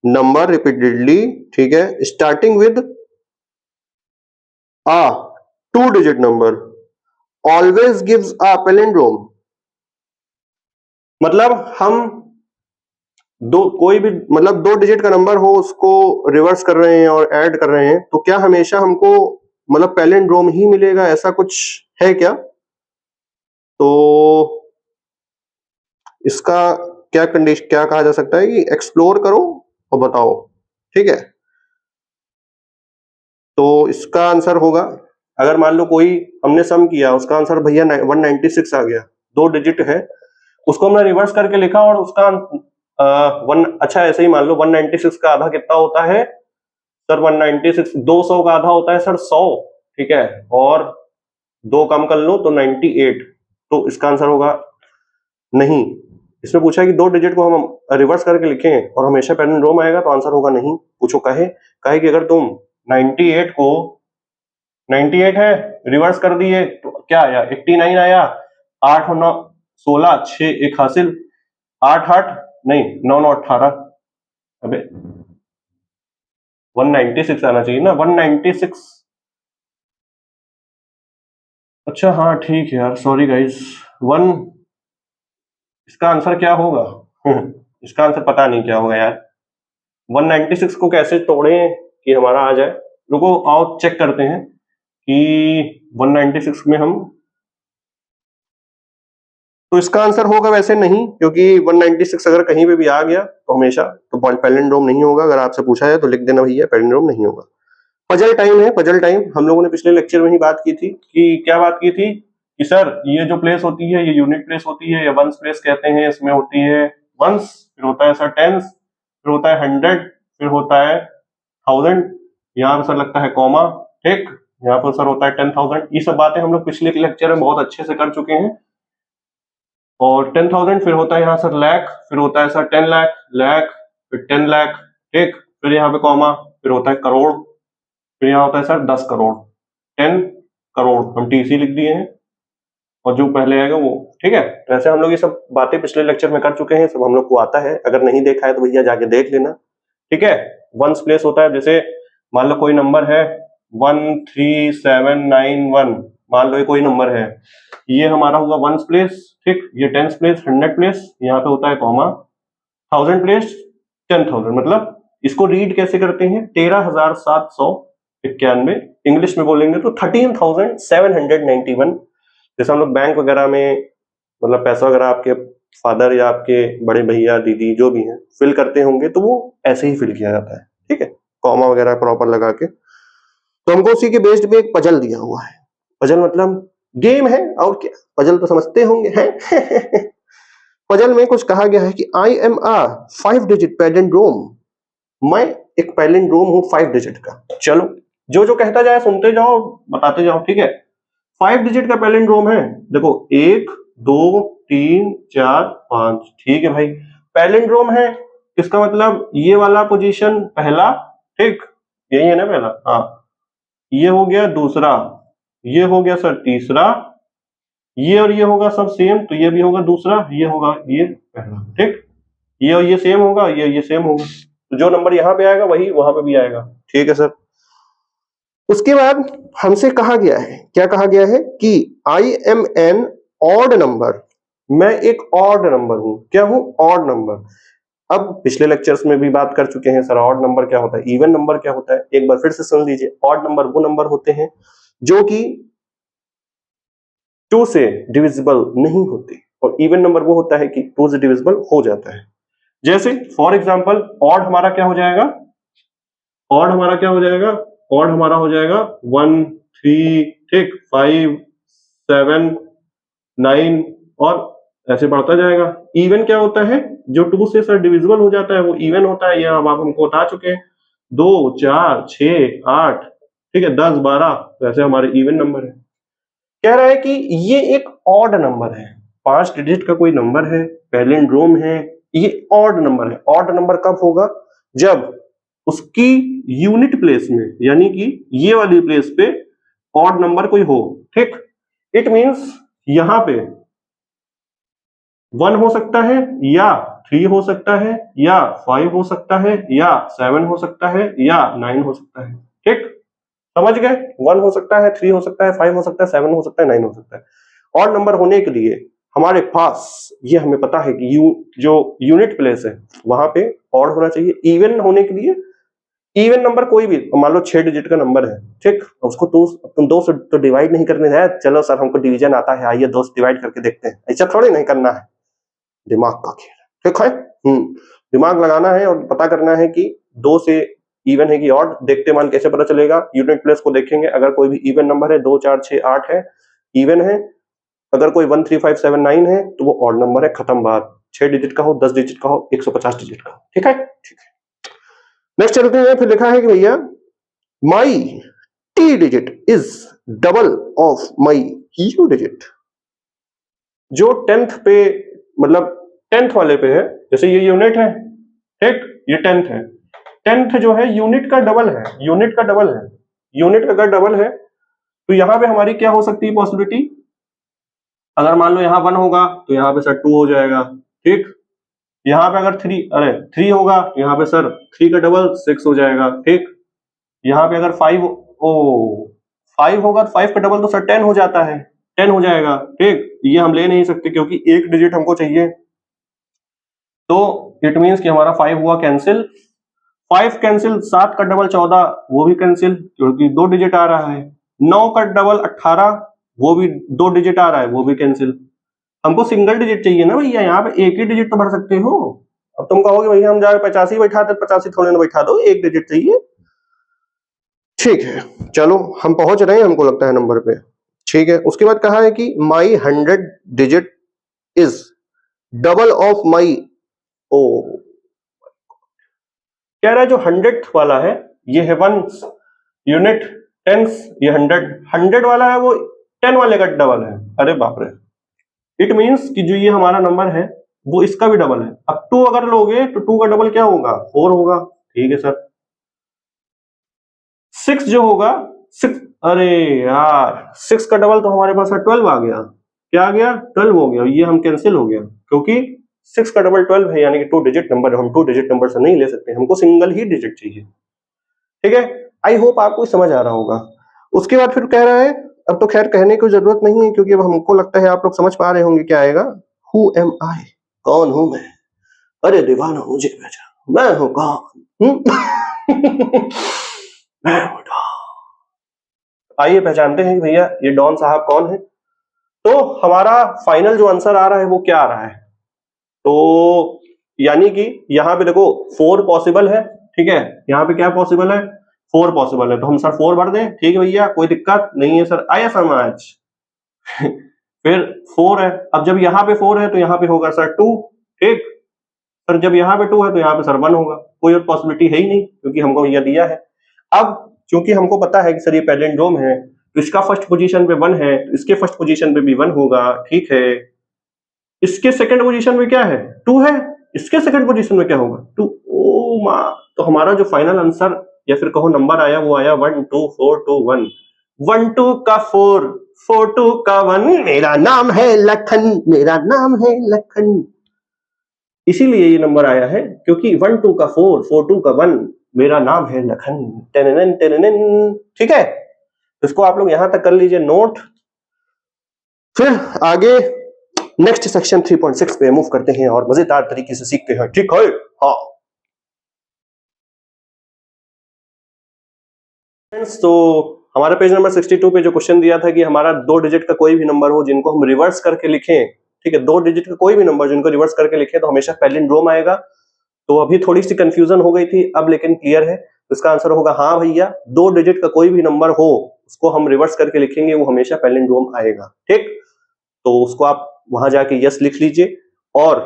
number repeatedly, ठीक है, starting with a 2-digit number always gives a palindrome। मतलब हम कोई भी मतलब 2 डिजिट का नंबर हो उसको रिवर्स कर रहे हैं और ऐड कर रहे हैं, तो क्या हमेशा हमको मतलब पैलिंड्रोम ही मिलेगा, ऐसा कुछ है क्या। तो इसका क्या कंडीशन, क्या कहा जा सकता है कि एक्सप्लोर करो और बताओ, ठीक है। तो इसका आंसर होगा, अगर मान लो कोई हमने सम किया उसका आंसर भैया 196 आ गया, 2 डिजिट है, उसको हमने रिवर्स करके लिखा और उसका अच्छा ऐसे ही मान लो 196 का आधा कितना होता है सर, 196 200 का आधा होता है सर 100, ठीक है, और 2 कम कर लो तो 98, तो इसका आंसर होगा नहीं। इसमें पूछा है कि 2 डिजिट को हम रिवर्स करके लिखें और हमेशा पैलिंड्रोम आएगा, तो आंसर होगा नहीं। पूछो कहे कि अगर तुम 98 को 98 है रिवर्स कर दिए तो क्या आया 89 आया, 8 और 9 16, 6 1 हासिल, 8 8 नहीं 9 9 18, अबे 196 आना चाहिए ना 196। अच्छा हाँ ठीक है यार, सॉरी गाइस, 1 इसका आंसर क्या होगा इसका आंसर पता नहीं क्या होगा यार। 196 को कैसे तोड़ें कि हमारा आ जाए, रुको आओ चेक करते हैं कि 196 में हम, तो इसका आंसर होगा वैसे नहीं, क्योंकि 196 अगर कहीं पे भी आ गया तो हमेशा तो पैलिंड्रोम नहीं होगा। अगर आपसे पूछा है तो लिख देना भैया पैलिंड्रोम नहीं होगा। पजल टाइम है, पजल टाइम हम लोगों ने पिछले लेक्चर में ही बात की थी कि क्या बात की थी कि सर ये जो प्लेस होती है ये यूनिट प्लेस होती है या वंस प्लेस कहते हैं, इसमें होती है वंस, फिर होता है सर टेंस, फिर होता है 100, फिर होता है 1000, यहाँ पर सर लगता है कॉमा, ठीक, यहाँ पर सर होता है 10,000। ये सब बातें हम लोग पिछले लेक्चर में बहुत अच्छे से कर चुके हैं। और 10,000 फिर होता है यहाँ सर लाख, फिर होता है सर 10 लाख, लाख, फिर 10 लाख, ठीक, फिर यहाँ पे कॉमा, फिर होता है करोड़, फिर यहाँ होता है सर 10 करोड़, 10 करोड़ हम टीसी लिख दिए हैं और जो पहले आएगा वो, ठीक है। वैसे हम लोग ये सब बातें पिछले लेक्चर में कर चुके हैं, सब हम लोग को आता है, अगर नहीं देखा है तो भैया जाके देख लेना, ठीक है। वंस प्लेस होता है, जैसे मान लो कोई नंबर है 13791, मान लो ये कोई नंबर है, ये हमारा होगा वंस प्लेस, ठीक, ये टेंस प्लेस, 100 प्लेस, यहाँ पे होता है कॉमा, 1000 प्लेस 10,000, मतलब इसको रीड कैसे करते हैं 13,791, इंग्लिश में बोलेंगे तो 13,791। जैसे हम लोग बैंक वगैरह में मतलब पैसा वगैरह आपके फादर या आपके बड़े भैया दीदी जो भी हैं फिल करते होंगे तो वो ऐसे ही फिल किया जाता है, ठीक है, कॉमा वगैरह प्रॉपर लगा के। तो हमको उसी के बेस्ड पे एक पजल दिया हुआ है, पजल मतलब गेम है, और क्या, पजल तो समझते होंगे हैं। पजल में कुछ कहा गया है कि I am a 5 digit palindrome, मैं एक पैलिंड्रोम हूं 5 डिजिट का। चलो जो जो कहता जाए सुनते जाओ बताते जाओ, ठीक है। 5 डिजिट का पैलिंड्रोम है, देखो 1 2 3 4 5, ठीक है भाई। पैलिंड्रोम है इसका मतलब ये वाला पोजीशन पहला, ठीक, यही है ना पहला, हाँ, ये हो गया दूसरा, ये हो गया सर तीसरा, ये और ये होगा सब सेम, तो ये भी होगा दूसरा, ये होगा ये पहला, ठीक, ये और ये सेम होगा, ये सेम होगा, तो जो नंबर यहाँ पे आएगा वही वहां पे भी आएगा, ठीक है सर। उसके बाद हमसे कहा गया है, क्या कहा गया है कि I am an odd number, मैं एक ऑड नंबर हूं, क्या हूं, ऑड नंबर। अब पिछले लेक्चर्स में भी बात कर चुके हैं सर ऑड नंबर क्या होता है, इवन नंबर क्या होता है, एक बार फिर से सुन लीजिए। ऑड नंबर वो नंबर होते हैं जो कि 2 से डिविजिबल नहीं होते, और इवन नंबर वो होता है कि 2 से डिविजिबल हो जाता है। जैसे फॉर एग्जांपल ऑड हमारा क्या हो जाएगा, ऑड हमारा क्या हो जाएगा, ऑड हमारा हो जाएगा 1 3, ठीक, 5 7 9 और ऐसे बढ़ता जाएगा। इवन क्या होता है, जो 2 से सर डिविजिबल हो जाता है वो इवन होता है, ये अब आप हमको बता चुके हैं, 2 4 6 8, ठीक है, 10 12, तो ऐसे हमारे इवन नंबर है। कह रहा है कि ये एक ऑड नंबर है, 5 डिजिट का कोई नंबर है, पैलिंड्रोम है, ये ऑड नंबर है। ऑड नंबर कब होगा, जब उसकी यूनिट प्लेस में, यानी कि ये वाली प्लेस पे ऑड नंबर कोई हो, ठीक। इट मींस यहां पे 1 हो सकता है, या 3 हो सकता है, या 5 हो सकता है, या 7 हो सकता है, या 9 हो सकता है, ठीक, समझ गए। 1 हो सकता है, 3 हो सकता है, 5 हो सकता है, 7 हो सकता है, 9 हो सकता है। ऑड नंबर होने के लिए हमारे पास ये हमें पता है कि जो यूनिट प्लेस है वहां पे ऑड होना चाहिए। इवन होने के लिए इवन नंबर कोई भी, मान लो 6 डिजिट का नंबर है, ठीक, उसको तुम 2 से तो डिवाइड नहीं करने है, चलो सर हमको डिवीजन आता है, आइए 2 से डिवाइड करके देखते हैं, ऐसा थोड़ी नहीं करना है, दिमाग का खेल, ठीक है। दिमाग लगाना है और पता करना है कि 2 से इवन है कि ऑड। देखते मान कैसे पता चलेगा, यूनिट प्लेस को देखेंगे, अगर कोई भी इवन नंबर है 2 4 6 8 है, इवन है। अगर कोई 1 3 5 7 9 है तो वो ऑड नंबर है, खत्म बात। 6 डिजिट का हो, 10 डिजिट का हो, 150 डिजिट का हो, ठीक है, ठीक है। नेक्स्ट चलते हैं, फिर लिखा है कि भैया my T digit is double of my U digit. जो 10th पे मतलब 10th वाले पे है, जैसे ये यूनिट है, ठीक, ये 10th है, 10th जो है यूनिट का डबल है, यूनिट का डबल है, यूनिट अगर डबल है तो यहां पे हमारी क्या हो सकती है पॉसिबिलिटी, अगर मान लो यहाँ 1 होगा तो यहाँ पे सर 2 हो जाएगा, ठीक, यहाँ पे अगर 3 होगा तो यहाँ पे सर 3 का डबल 6 हो जाएगा, ठीक, यहाँ पे अगर 5 होगा तो 5 का डबल तो सर 10 हो जाता है, 10 हो जाएगा, ठीक। ये हम ले नहीं सकते क्योंकि एक डिजिट हमको चाहिए, तो इट मींस कि हमारा 5 हुआ कैंसिल, 5 कैंसिल, 7 का डबल 14 वो भी कैंसिल क्योंकि 2 डिजिट आ रहा है, 9 का डबल 18 वो भी 2 डिजिट आ रहा है, वो भी कैंसिल। हमको सिंगल डिजिट चाहिए ना भैया, यहाँ पे एक ही डिजिट तो भर सकते हो। अब तुम कहोगे भैया हम जाके 85 बैठाते, 85 थोड़े ना बैठा दो, एक डिजिट चाहिए, ठीक है। चलो हम पहुंच रहे हैं, हमको लगता है नंबर पे, ठीक है। उसके बाद कहा है कि my 100 digit is double of my, ओ कह रहा है जो 100th वाला है ये है वंस यूनिट, टेंस, ये 100 वाला है वो 10 वाले का डबल है। अरे बाप रे, इट मींस कि जो ये हमारा नंबर है वो इसका भी डबल है। अब 2 अगर लोगे तो 2 का डबल क्या होगा, 4 होगा। ठीक है सर। 6 जो होगा 6, अरे यार 6 का डबल तो हमारे पास 12 आ गया। क्या आ गया, 12 हो गया। ये हम कैंसिल हो गया क्योंकि 6 का डबल 12 है, यानी कि 2 डिजिट नंबर है। हम 2 डिजिट नंबर से नहीं ले सकते, हमको सिंगल ही डिजिट चाहिए। ठीक है, आई होप आपको समझ आ रहा होगा। उसके बाद फिर कह रहा है, अब तो खैर कहने की जरूरत नहीं है क्योंकि अब हमको लगता है आप लोग समझ पा रहे होंगे क्या आएगा। हु एम आई, कौन हूं मैं, अरे दीवाना मुझे पहचान, मैं हूं कौन। मैं हूं डॉन। आइए पहचानते हैं कि भैया ये डॉन साहब कौन है। तो हमारा फाइनल जो आंसर आ रहा है वो क्या आ रहा है, तो यानी कि यहाँ पे देखो 4 पॉसिबल है। ठीक है, यहाँ पे क्या पॉसिबल है, 4 पॉसिबल है, तो हम सर 4 भर दें। ठीक है भैया, कोई दिक्कत नहीं है सर, आया समझ। फिर 4 है, अब जब यहाँ पे 4 है तो यहाँ पे होगा सर 2। ठीक सर, जब यहाँ पे 2 है तो यहाँ पे सर 1 होगा। कोई और पॉसिबिलिटी है ही नहीं क्योंकि हमको ये दिया है। अब क्योंकि हमको पता है कि सर ये पैलिंड्रोम है तो इसका फर्स्ट पोजीशन पे 1 है, तो इसके फर्स्ट पोजीशन पे भी 1 होगा। ठीक है, इसके सेकंड पोजीशन में क्या है, 2 है, इसके सेकंड पोजीशन में क्या होगा, 2। ओ मां, तो हमारा जो फाइनल आंसर या फिर कहो नंबर आया वो आया 1 2 4 2 1। 1 2 का 4, 4 2 का 1, मेरा नाम है लखन, मेरा नाम है लखन। इसीलिए ये नंबर आया है क्योंकि 1 2 का 4, 4 2 का 1, मेरा नाम है लखन। टेननन टेननन। ठीक है, इसको आप लोग यहां तक कर लीजिए नोट। फिर आगे नेक्स्ट सेक्शन 3.6 पे मूव करते हैं और मजेदार तरीके से सीखते हैं। ठीक है, हाँ फ्रेंड्स, तो हमारे पेज नंबर 62 पे जो क्वेश्चन दिया था कि हमारा 2 डिजिट का कोई भी नंबर हो जिनको हम रिवर्स करके लिखें। ठीक है, 2 डिजिट का कोई भी नंबर जिनको रिवर्स करके लिखें तो हमेशा पैलिंड्रोम आएगा। तो अभी थोड़ी सी कंफ्यूजन हो गई थी, अब लेकिन क्लियर है। तो इसका आंसर होगा हाँ भैया, 2 डिजिट का कोई भी नंबर हो उसको हम रिवर्स करके लिखेंगे वो हमेशा पैलिंड्रोम आएगा। ठीक, तो उसको आप वहां जाके यस लिख लीजिए। और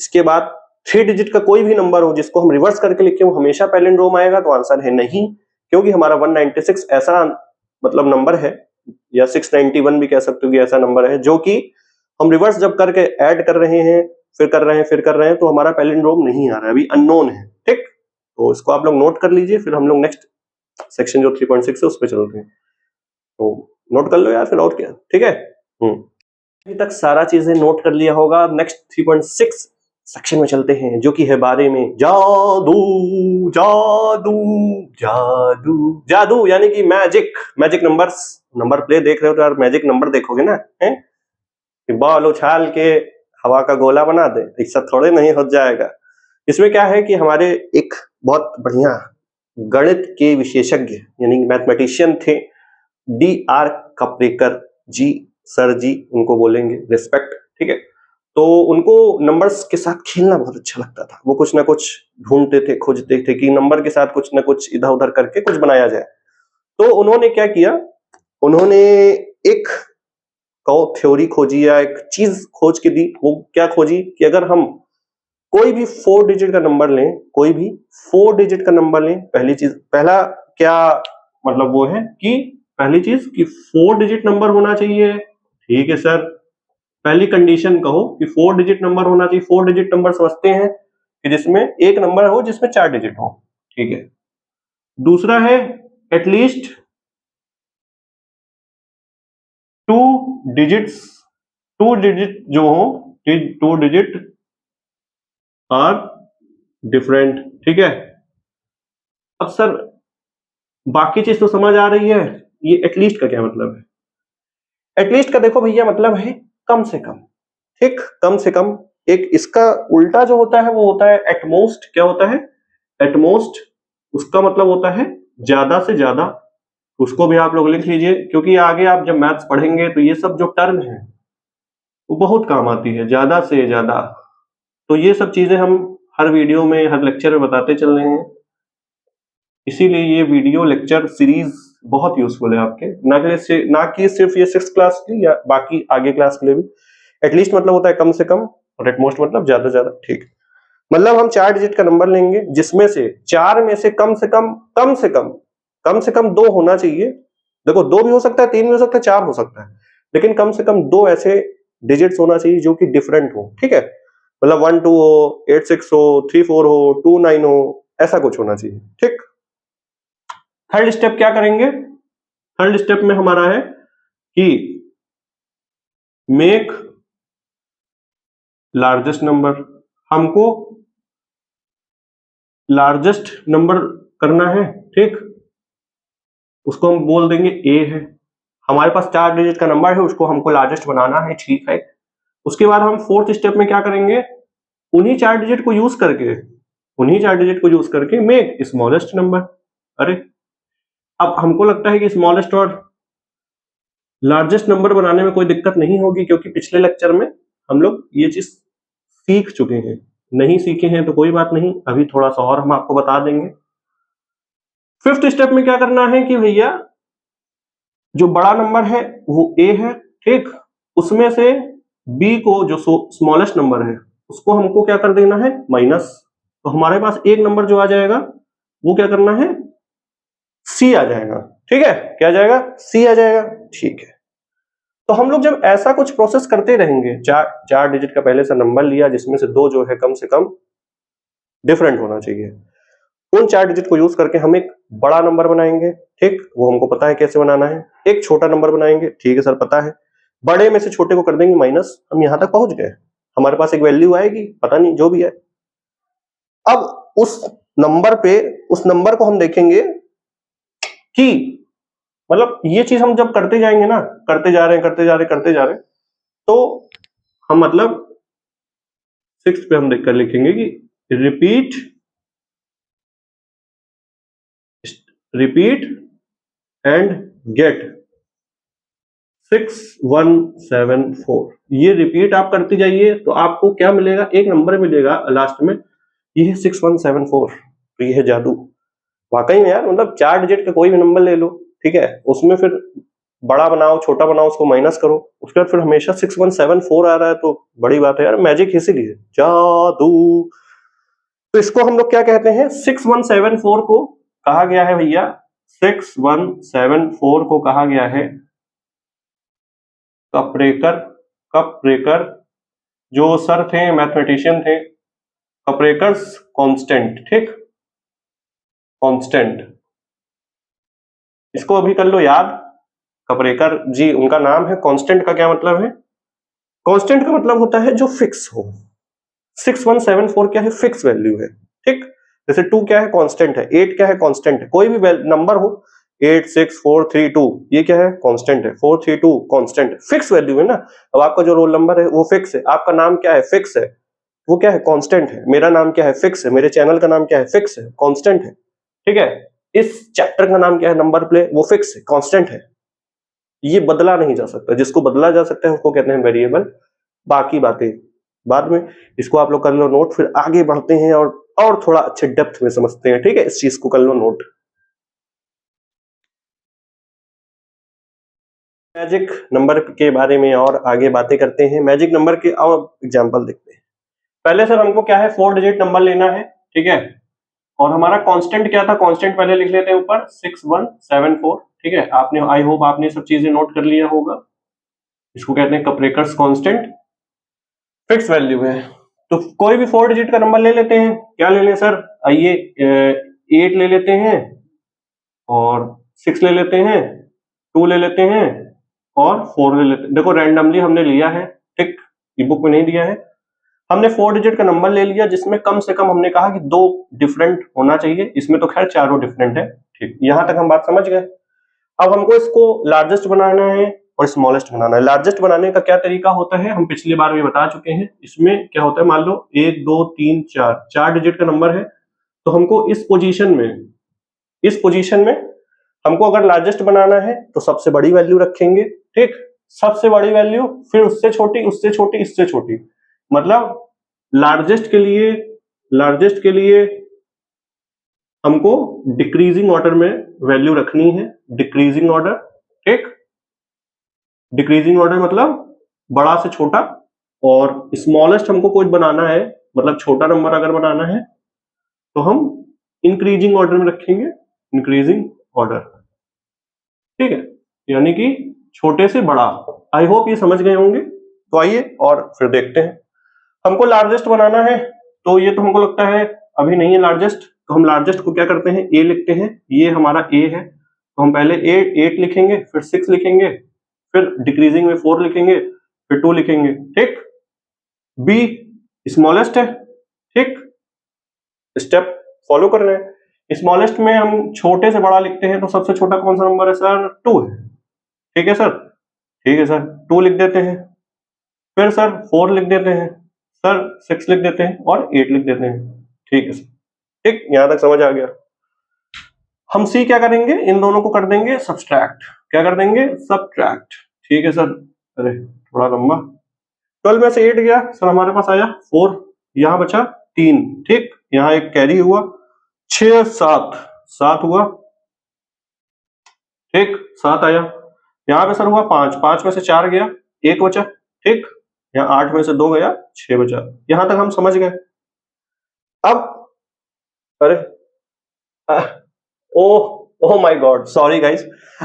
इसके बाद 3 डिजिट का कोई भी नंबर हो जिसको हम रिवर्स करके लिखें वो हमेशा पैलिंड्रोम आएगा, तो आंसर है नहीं, क्योंकि हमारा 196 ऐसा मतलब नंबर है, या 691 भी कह सकते हो कि ऐसा नंबर है जो कि हम रिवर्स जब करके ऐड कर रहे हैं, फिर कर रहे हैं, फिर कर रहे हैं, तो हमारा पैलिंड्रोम नहीं आ रहा है, अभी अननोन है। ठीक, तो इसको आप लोग नोट कर लीजिए, फिर हम लोग नेक्स्ट सेक्शन जो 3.6 है उस पर चलते हैं। तो नोट कर लो यार, फिर और क्या। ठीक है, अभी तक सारा चीजें नोट कर लिया होगा। नेक्स्ट 3.6 सेक्शन में चलते हैं जो कि है बारे में जादू जादू जादू जादू, यानी कि magic. Magic numbers, number play देख रहे हो तो यार मैजिक नंबर देखोगे ना, है कि बॉल उछाल के हवा का गोला बना दे, ऐसा थोड़े नहीं हो जाएगा। इसमें क्या है कि हमारे एक बहुत बढ़िया गणित के विशेषज्ञ यानी मैथमेटिशियन थे, DR कपरेकर जी, सर जी उनको बोलेंगे, रिस्पेक्ट। ठीक है, तो उनको नंबर्स के साथ खेलना बहुत अच्छा लगता था। वो कुछ ना कुछ ढूंढते थे, खोजते थे कि नंबर के साथ कुछ ना कुछ इधर उधर करके कुछ बनाया जाए। तो उन्होंने क्या किया, उन्होंने एक थ्योरी खोजी या एक चीज खोज के दी। वो क्या खोजी कि अगर हम कोई भी 4 डिजिट का नंबर लें, कोई भी 4 डिजिट का नंबर लें, पहली चीज, पहला क्या मतलब वो है कि पहली चीज कि 4 डिजिट नंबर होना चाहिए। ठीक है सर, पहली कंडीशन कहो कि 4 डिजिट नंबर होना चाहिए। 4 डिजिट नंबर समझते हैं कि जिसमें एक नंबर हो जिसमें 4 डिजिट हो। ठीक है, दूसरा है एटलीस्ट 2 डिजिट्स, 2 डिजिट जो हो, 2 डिजिट आर डिफरेंट। ठीक है, अब सर बाकी चीज तो समझ आ रही है, ये एटलीस्ट का क्या मतलब है। एटलीस्ट का देखो भैया मतलब है कम से कम। ठीक, कम से कम। एक इसका उल्टा जो होता है वो होता है एटमोस्ट। क्या होता है, एटमोस्ट, उसका मतलब होता है ज्यादा से ज्यादा। उसको भी आप लोग लिख लीजिए क्योंकि आगे आप जब मैथ्स पढ़ेंगे तो ये सब जो टर्म है वो बहुत काम आती है, ज्यादा से ज्यादा। तो ये सब चीजें हम हर वीडियो में, हर लेक्चर में बताते चल रहे हैं, इसीलिए ये वीडियो लेक्चर सीरीज बहुत यूजफुल है आपके, ना कि सिर्फ ये 6th क्लास के या बाकी आगे क्लास के लिए भी। एटलीस्ट मतलब होता है कम से कम, और एटमोस्ट मतलब ज्यादा से ज्यादा। ठीक, मतलब हम 4 डिजिट का नंबर लेंगे जिसमें से 4 में से कम से कम, कम से कम, कम से कम 2 होना चाहिए। देखो 2 भी हो सकता है, 3 भी हो सकता है, 4 हो सकता है, लेकिन कम से कम 2 ऐसे डिजिट्स होना चाहिए जो कि डिफरेंट हो, ठीक है, मतलब 1 2 हो, 8 6 हो, 3 4 हो, 2 9 हो, ऐसा कुछ होना चाहिए, ठीक। थर्ड स्टेप क्या करेंगे? थर्ड स्टेप में हमारा है कि मेक लार्जेस्ट नंबर, हमको लार्जेस्ट नंबर करना है, ठीक। उसको हम बोल देंगे ए है, हमारे पास 4 डिजिट का नंबर है, उसको हमको लार्जेस्ट बनाना है, ठीक है। उसके बाद हम फोर्थ स्टेप में क्या करेंगे? उन्हीं 4 डिजिट को यूज करके, उन्हीं 4 डिजिट को यूज करके मेक स्मॉलेस्ट नंबर। अरे अब हमको लगता है कि स्मॉलेस्ट और लार्जेस्ट नंबर बनाने में कोई दिक्कत नहीं होगी, क्योंकि पिछले लेक्चर में हम लोग ये चीज सीख चुके हैं। नहीं सीखे हैं तो कोई बात नहीं, अभी थोड़ा सा और हम आपको बता देंगे। फिफ्थ स्टेप में क्या करना है कि भैया जो बड़ा नंबर है वो ए है, ठीक, उसमें से बी को जो स्मॉलेस्ट नंबर है उसको हमको क्या कर देना है? माइनस। तो हमारे पास एक नंबर जो आ जाएगा वो क्या करना है? सी आ जाएगा, ठीक है। क्या आ जाएगा? सी आ जाएगा, ठीक है। तो हम लोग जब ऐसा कुछ प्रोसेस करते रहेंगे, चार डिजिट का पहले से नंबर लिया जिसमें से 2 जो है कम से कम डिफरेंट होना चाहिए, उन 4 डिजिट को यूज करके हम एक बड़ा नंबर बनाएंगे, ठीक, वो हमको पता है कैसे बनाना है। एक छोटा नंबर बनाएंगे, ठीक है सर पता है। बड़े में से छोटे को कर देंगे माइनस, हम यहां तक पहुंच गए, हमारे पास एक वैल्यू आएगी, पता नहीं जो भी है। अब उस नंबर पे, उस नंबर को हम देखेंगे कि मतलब ये चीज हम जब करते जाएंगे ना, करते जा रहे हैं करते जा रहे हैं करते जा रहे हैं, तो हम मतलब 6 पे हम देखकर लिखेंगे कि रिपीट एंड गेट 6174। ये रिपीट आप करते जाइए तो आपको क्या मिलेगा? एक नंबर मिलेगा लास्ट में, ये है 6174। तो ये है जादू वाकई में यार, मतलब 4 डिजिट का कोई भी नंबर ले लो, ठीक है, उसमें फिर बड़ा बनाओ छोटा बनाओ, उसको माइनस करो, उसके बाद फिर हमेशा 6174 आ रहा है, तो बड़ी बात है यार, मैजिक इसीलिए जादू। तो इसको हम लोग क्या कहते हैं? 6174 को कहा गया है भैया, 6174 को कहा गया है कपरेकर। कपरेकर जो सर थे, मैथमेटिशियन थे, कपरेकर्स कांस्टेंट, ठीक, कांस्टेंट। इसको अभी कर लो याद, कपरेकर जी उनका नाम है। कांस्टेंट का क्या मतलब है? कांस्टेंट का मतलब होता है जो फिक्स हो। 6174 क्या है? फिक्स वैल्यू है, ठीक। जैसे 2 क्या है? कांस्टेंट है। 8 क्या है? कांस्टेंट है। कोई भी नंबर हो, 8 6 4 3 2, ये क्या है? कांस्टेंट है। 4 3 2 कांस्टेंट है, फिक्स वैल्यू है ना। अब आपका जो रोल नंबर है वो फिक्स है, आपका नाम क्या है? फिक्स है, वो क्या है? कांस्टेंट है। मेरा नाम क्या है? फिक्स है। मेरे चैनल का नाम क्या है? फिक्स है, कांस्टेंट है, ठीक है। इस चैप्टर का नाम क्या है? नंबर प्ले, वो फिक्स है, कांस्टेंट है, ये बदला नहीं जा सकता। जिसको बदला जा सकता है उसको कहते हैं वेरिएबल। बाकी बातें बाद में, इसको आप लोग कर लो नोट, फिर आगे बढ़ते हैं और थोड़ा अच्छे डेप्थ में समझते हैं, ठीक है। इस चीज को कर लो नोट। मैजिक नंबर के बारे में और आगे बातें करते हैं। मैजिक नंबर के और एग्जांपल देखते हैं। पहले सर हमको क्या है? 4 डिजिट नंबर लेना है, ठीक है, और हमारा कांस्टेंट क्या था? कांस्टेंट पहले लिख लेते हैं ऊपर, 6174, ठीक है। आपने, आई होप आपने सब चीजें नोट कर लिया होगा। इसको कहते हैं कपरेकर्स कांस्टेंट, फिक्स वैल्यू है। तो कोई भी 4 डिजिट का नंबर ले लेते हैं। क्या ले लें सर? आइए 8 ले लेते हैं, और 6 ले लेते हैं, 2 ले लेते हैं, और 4 ले लेते हैं। देखो रैंडमली हमने लिया है, ठीक, ये बुक में नहीं दिया है। हमने 4 डिजिट का नंबर ले लिया जिसमें कम से कम हमने कहा कि 2 डिफरेंट होना चाहिए। इसमें तो खैर चारों डिफरेंट है, ठीक, यहां तक हम बात समझ गए। अब हमको इसको लार्जेस्ट बनाना है और स्मॉलेस्ट बनाना है। लार्जेस्ट बनाने का क्या तरीका होता है? हम पिछली बार भी बता चुके हैं। इसमें क्या होता है, मान लो 1 2 3 4 डिजिट का नंबर है, तो हमको इस पोजीशन में हमको अगर लार्जेस्ट बनाना है तो सबसे बड़ी वैल्यू रखेंगे, ठीक, सबसे बड़ी वैल्यू, फिर उससे छोटी, उससे छोटी, इससे छोटी। मतलब लार्जेस्ट के लिए हमको डिक्रीजिंग ऑर्डर में वैल्यू रखनी है, डिक्रीजिंग ऑर्डर, ठीक। डिक्रीजिंग ऑर्डर मतलब बड़ा से छोटा, और स्मॉलेस्ट हमको कुछ बनाना है, मतलब छोटा नंबर अगर बनाना है तो हम इंक्रीजिंग ऑर्डर में रखेंगे, इंक्रीजिंग ऑर्डर, ठीक है, यानी कि छोटे से बड़ा। आई होप ये समझ गए होंगे। तो आइए और फिर देखते हैं। हमको लार्जेस्ट बनाना है, तो ये तो हमको लगता है अभी नहीं है लार्जेस्ट, तो हम लार्जेस्ट को क्या करते हैं, ए लिखते हैं। ये हमारा ए है, तो हम पहले 8 लिखेंगे, फिर 6 लिखेंगे, फिर डिक्रीजिंग में 4 लिखेंगे, फिर 2 लिखेंगे। ठीक, बी स्मॉलेस्ट है। ठीक, स्टेप फॉलो कर रहे हैं। स्मॉलेस्ट में हम छोटे से बड़ा लिखते हैं, तो सबसे छोटा कौन सा नंबर है सर, 2 है। ठीक है सर, ठीक है सर, 2 लिख देते हैं। फिर सर 4 लिख देते हैं, सर 6 लिख देते हैं और 8 लिख देते हैं। ठीक है सर, ठीक, यहां तक समझ आ गया। हम सी क्या करेंगे, इन दोनों को कर देंगे सब्सट्रैक्ट। क्या कर देंगे, सब्ट्रैक्ट। ठीक है सर, अरे थोड़ा लंबा। 12 में से 8 गया सर, हमारे पास आया 4, यहां बचा 3। ठीक, यहां एक कैरी हुआ, 6 7 हुआ। ठीक, 7 आया। यहां पे सर हुआ 5 में से 4 गया, 1 बचा। ठीक, यहाँ 8 में से 2 गया, 6 बचा। यहां तक हम समझ गए। अब अरे oh my God, sorry guys,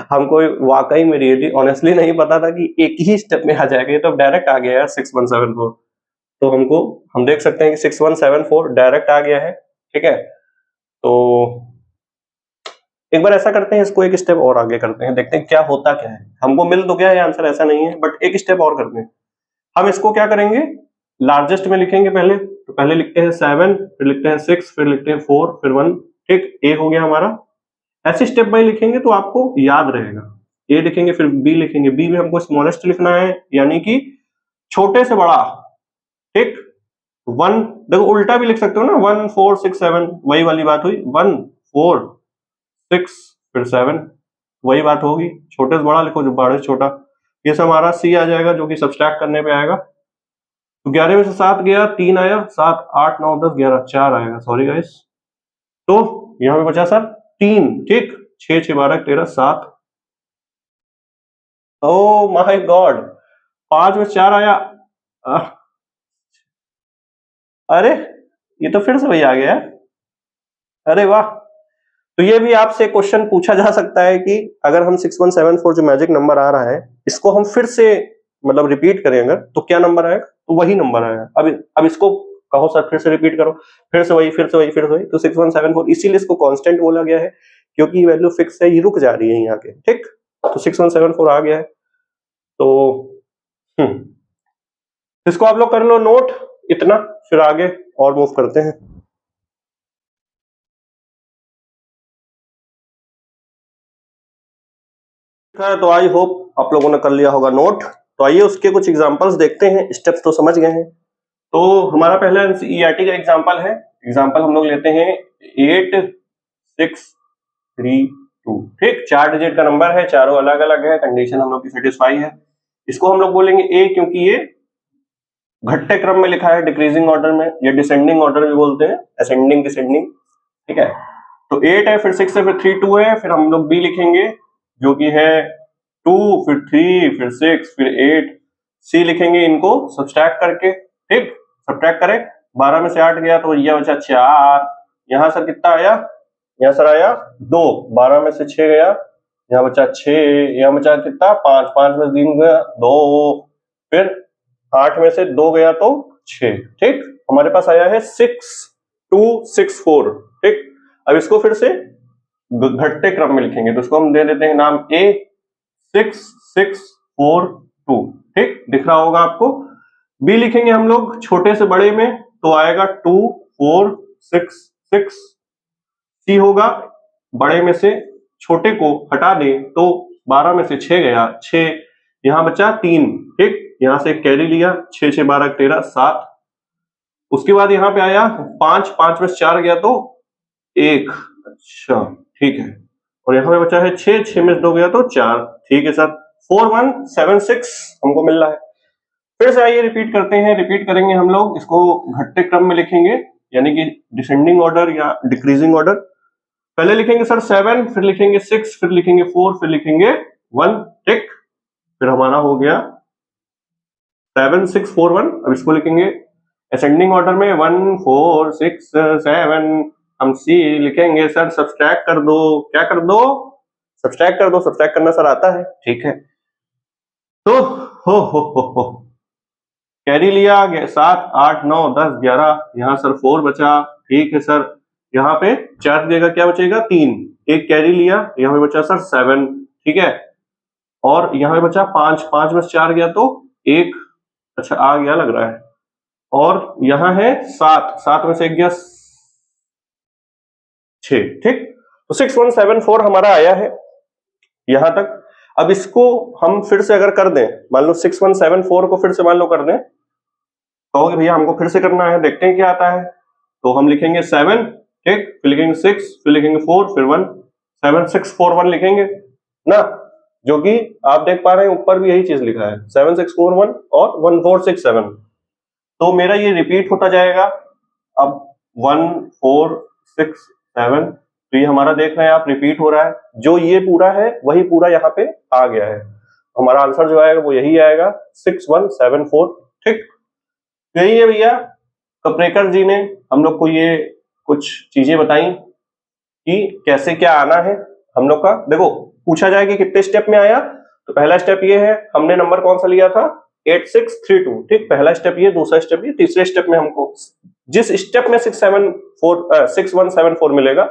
हमको वाकई में रियली ऑनेस्टली नहीं पता था कि एक ही स्टेप में आ जाएगा। ये तो डायरेक्ट आ गया है 6174। तो हम देख सकते हैं कि 6174 डायरेक्ट आ गया है। ठीक है, तो एक बार ऐसा करते हैं, इसको एक स्टेप और आगे करते हैं, देखते हैं क्या होता क्या है। हमको मिल तो गया है आंसर, ऐसा नहीं है, बट एक स्टेप और करते हैं। हम इसको क्या करेंगे, लार्जेस्ट में लिखेंगे पहले। तो पहले लिखते हैं 7, फिर लिखते हैं 6, फिर लिखते हैं 4, फिर 1। ठीक, ए हो गया हमारा। ऐसे स्टेप बाय लिखेंगे तो आपको याद रहेगा। ए लिखेंगे, फिर बी लिखेंगे। बी में हमको स्मॉलेस्ट लिखना है, यानी कि छोटे से बड़ा। ठीक, 1 देखो उल्टा भी लिख सकते हो ना, 1 4 6 7, वही वाली बात हुई। 1 4 6 फिर 7, वही बात होगी। छोटे से बड़ा लिखो, जो बड़े से छोटा। ये सब हमारा सी आ जाएगा, जो कि सब्सट्रैक्ट करने पे आएगा। तो 11 में से 7 गया, 3 आया, 7 8 9 10 11 4 आएगा, सॉरी गाइस। तो यहां पे बचा सर 3। ठीक, 6 6 12 13 7। ओ माय गॉड, 5 में 4 आया। अरे ये तो फिर से वही आ गया। अरे वाह, तो ये भी आपसे क्वेश्चन पूछा जा सकता है कि अगर हम 6174 जो मैजिक नंबर आ रहा है, इसको हम फिर से मतलब रिपीट करें अगर, तो क्या नंबर आएगा, तो वही नंबर आएगा। अब इसको कहो सर फिर से रिपीट करो, फिर से वही, फिर से वही, फिर से वही। तो 6174 इसीलिए इसको कांस्टेंट बोला गया है, क्योंकि वैल्यू फिक्स है, ये रुक जा रही है यहाँ के। ठीक, तो 6174 आ गया है। तो इसको आप लोग कर लो नोट इतना, फिर आगे और मूव करते हैं। तो आई होप आप लोगों ने कर लिया होगा नोट। तो आइए उसके कुछ एग्जांपल्स देखते हैं। स्टेप्स तो समझ गए हैं। तो हमारा पहला एनसीईआरटी का एग्जांपल है। एग्जांपल हम लोग लेते हैं 8 6 3 2। ठीक, 4 डिजिट का नंबर है, चारों अलग अलग है, कंडीशन हम लोग की सेटिस्फाई है। इसको हम लोग बोलेंगे ए, क्योंकि ये घटते क्रम में लिखा है, डिक्रीजिंग ऑर्डर में, या डिसेंडिंग ऑर्डर भी बोलते हैं, असेंडिंग डिसेंडिंग। ठीक है, तो 8 है, फिर 6 है, फिर 3 2 है। फिर हम लोग बी लिखेंगे, जो कि है 2, फिर 3, फिर 6, फिर 8। सी लिखेंगे इनको सब्सट्रैक्ट करके। ठीक, सब्सट्रैक्ट करें, 12 में से 8 गया तो यह बचा 4। यहां सर कितना आया, यहां सर आया 2। 12 में से 6 गया, यहाँ बचा 6। यहाँ बचा कितना, 5। 5 में से 3 गया 2। फिर 8 में से 2 गया तो 6। ठीक, हमारे पास आया है 6 2 6 4। ठीक, अब इसको फिर से घटते क्रम में लिखेंगे, तो इसको हम दे देते हैं नाम A 6 6 4 2। ठीक, दिख रहा होगा आपको। B लिखेंगे हम लोग छोटे से बड़े में, तो आएगा 2 4 6 6। C होगा बड़े में से छोटे को हटा दें, तो 12 में से 6 गया 6, यहां बचा 3। ठीक, यहां से कैरी लिया, 6 6 12 13 7। उसके बाद यहाँ पे आया 5। 5 में से 4 गया तो 1। अच्छा, ठीक है, और यहाँ पे बचा है 6। 6 में से 2 गया तो 4। ठीक है सर, 4176 हमको मिल रहा है। फिर से आइए रिपीट करते हैं। रिपीट करेंगे हम लोग, इसको घटते क्रम में लिखेंगे, यानी कि डिसेंडिंग ऑर्डर या डिक्रीजिंग ऑर्डर। पहले लिखेंगे सर 7, फिर लिखेंगे 6, फिर लिखेंगे 4, फिर लिखेंगे 1। ठीक, फिर हमारा हो गया 7 6 4 1। अब इसको लिखेंगे असेंडिंग ऑर्डर में 1 4 6 7। हम सी लिखेंगे सर सब्सट्रैक्ट कर दो। क्या कर दो, सब्सट्रैक्ट कर दो। सब्सट्रैक्ट करना सर आता है। ठीक है, तो हो कैरी लिया 7 8 9 10 11, यहाँ सर 4 बचा, ठीक है सर। यहाँ पे 4 देगा, क्या बचेगा 3, एक कैरी लिया, यहाँ पे बचा सर 7, ठीक है। और यहाँ पे बचा 5, 5 में से 4 गया तो 1, अच्छा आ गया लग रहा है। और यहाँ है 7, 7 में से 1 गया 6, ठीक। तो 6174 हमारा आया है यहां तक। अब इसको हम फिर से अगर कर दें, मान लो 6174 को फिर से मान लो कर दें, कहोगे भैया हमको फिर से करना है, देखते हैं क्या आता है। तो हम लिखेंगे 7, ठीक, फिर लिखेंगे 6, फिर लिखेंगे 4, फिर 1, 7 6 4 1 लिखेंगे ना, जो कि आप देख पा रहे हैं ऊपर भी यही चीज लिखा है 7 6 4 1 और 1 4 6 7। तो मेरा ये रिपीट होता जाएगा। अब 1 4 6 7, तो ये हमारा देख रहे हैं आप रिपीट हो रहा है, जो ये पूरा है वही पूरा यहाँ पे आ गया है। हमारा आंसर जो आएगा वो यही आएगा 6174, ठीक। यही है भैया, कपरेकर जी ने हम लोग को ये कुछ चीजें बताई कि कैसे क्या आना है हम लोग का। देखो पूछा जाए कि कितने स्टेप में आया, तो पहला स्टेप ये है, हमने नंबर कौन सा लिया था 8632, ठीक। पहला स्टेप ये, दूसरा स्टेप ये, तीसरे स्टेप में हमको जिस स्टेप में 6174 मिलेगा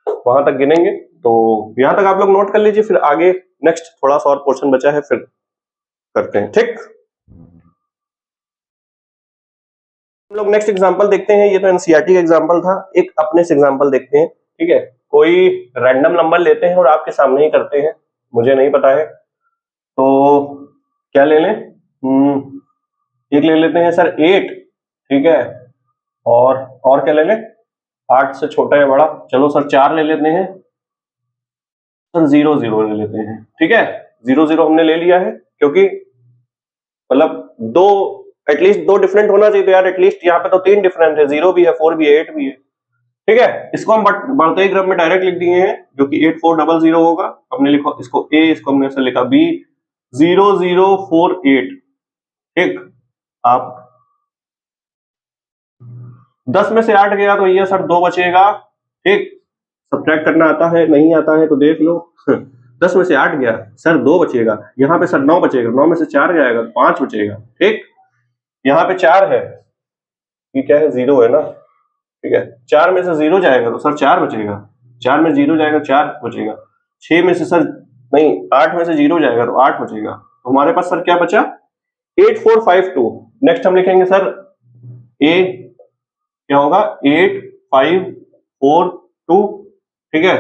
वहां तक गिनेंगे। तो यहां तक आप लोग नोट कर लीजिए, फिर आगे नेक्स्ट थोड़ा सा और पोर्शन बचा है फिर करते हैं, ठीक। हम लोग नेक्स्ट एग्जांपल देखते हैं, ये तो एनसीईआरटी का एग्जांपल था, एक अपने से एग्जांपल देखते हैं, ठीक है। कोई रैंडम नंबर लेते हैं और आपके सामने ही करते हैं, मुझे नहीं पता है तो क्या ले लें, एक ले लेते हैं सर 8, ठीक है। और क्या ले लें, 8 से छोटा या बड़ा, चलो सर 4 ले लेते हैं, सर 0 0 ले लेते हैं, ठीक है। 0 0 हमने ले लिया है, क्योंकि मतलब दो एटलीस्ट 2 डिफरेंट होना चाहिए, तो यार एटलीस्ट यहाँ पे तो 3 डिफरेंट है, 0 भी है 4 भी है 8 भी है, ठीक है। इसको हम बढ़ते ही क्रम में डायरेक्ट लिख दिए हैं, जो कि 8400 होगा। हमने लिखा इसको A, इसको हमने ऐसे लिखा B, 0048, ठीक। आप 10 में से 8 गया तो ये सर 2 बचेगा, ठीक। सब्ट्रैक्ट करना आता है, नहीं आता है तो देख लो 10 में से 8 गया सर 2 बचेगा, यहाँ पे सर 9 बचेगा, 9 में से 4 जाएगा 5 बचेगा, ठीक। यहाँ पे 4 है, ये क्या है 0 है ना, ठीक है। 4 में से 0 जाएगा तो सर 4 बचेगा, 4 में 0 जाएगा 4 बचेगा, 6 में से सर नहीं 8 में से 0 जाएगा तो 8 बचेगा, तो हमारे पास सर क्या बचा 8452। नेक्स्ट हम लिखेंगे सर ए क्या होगा 8542, ठीक है।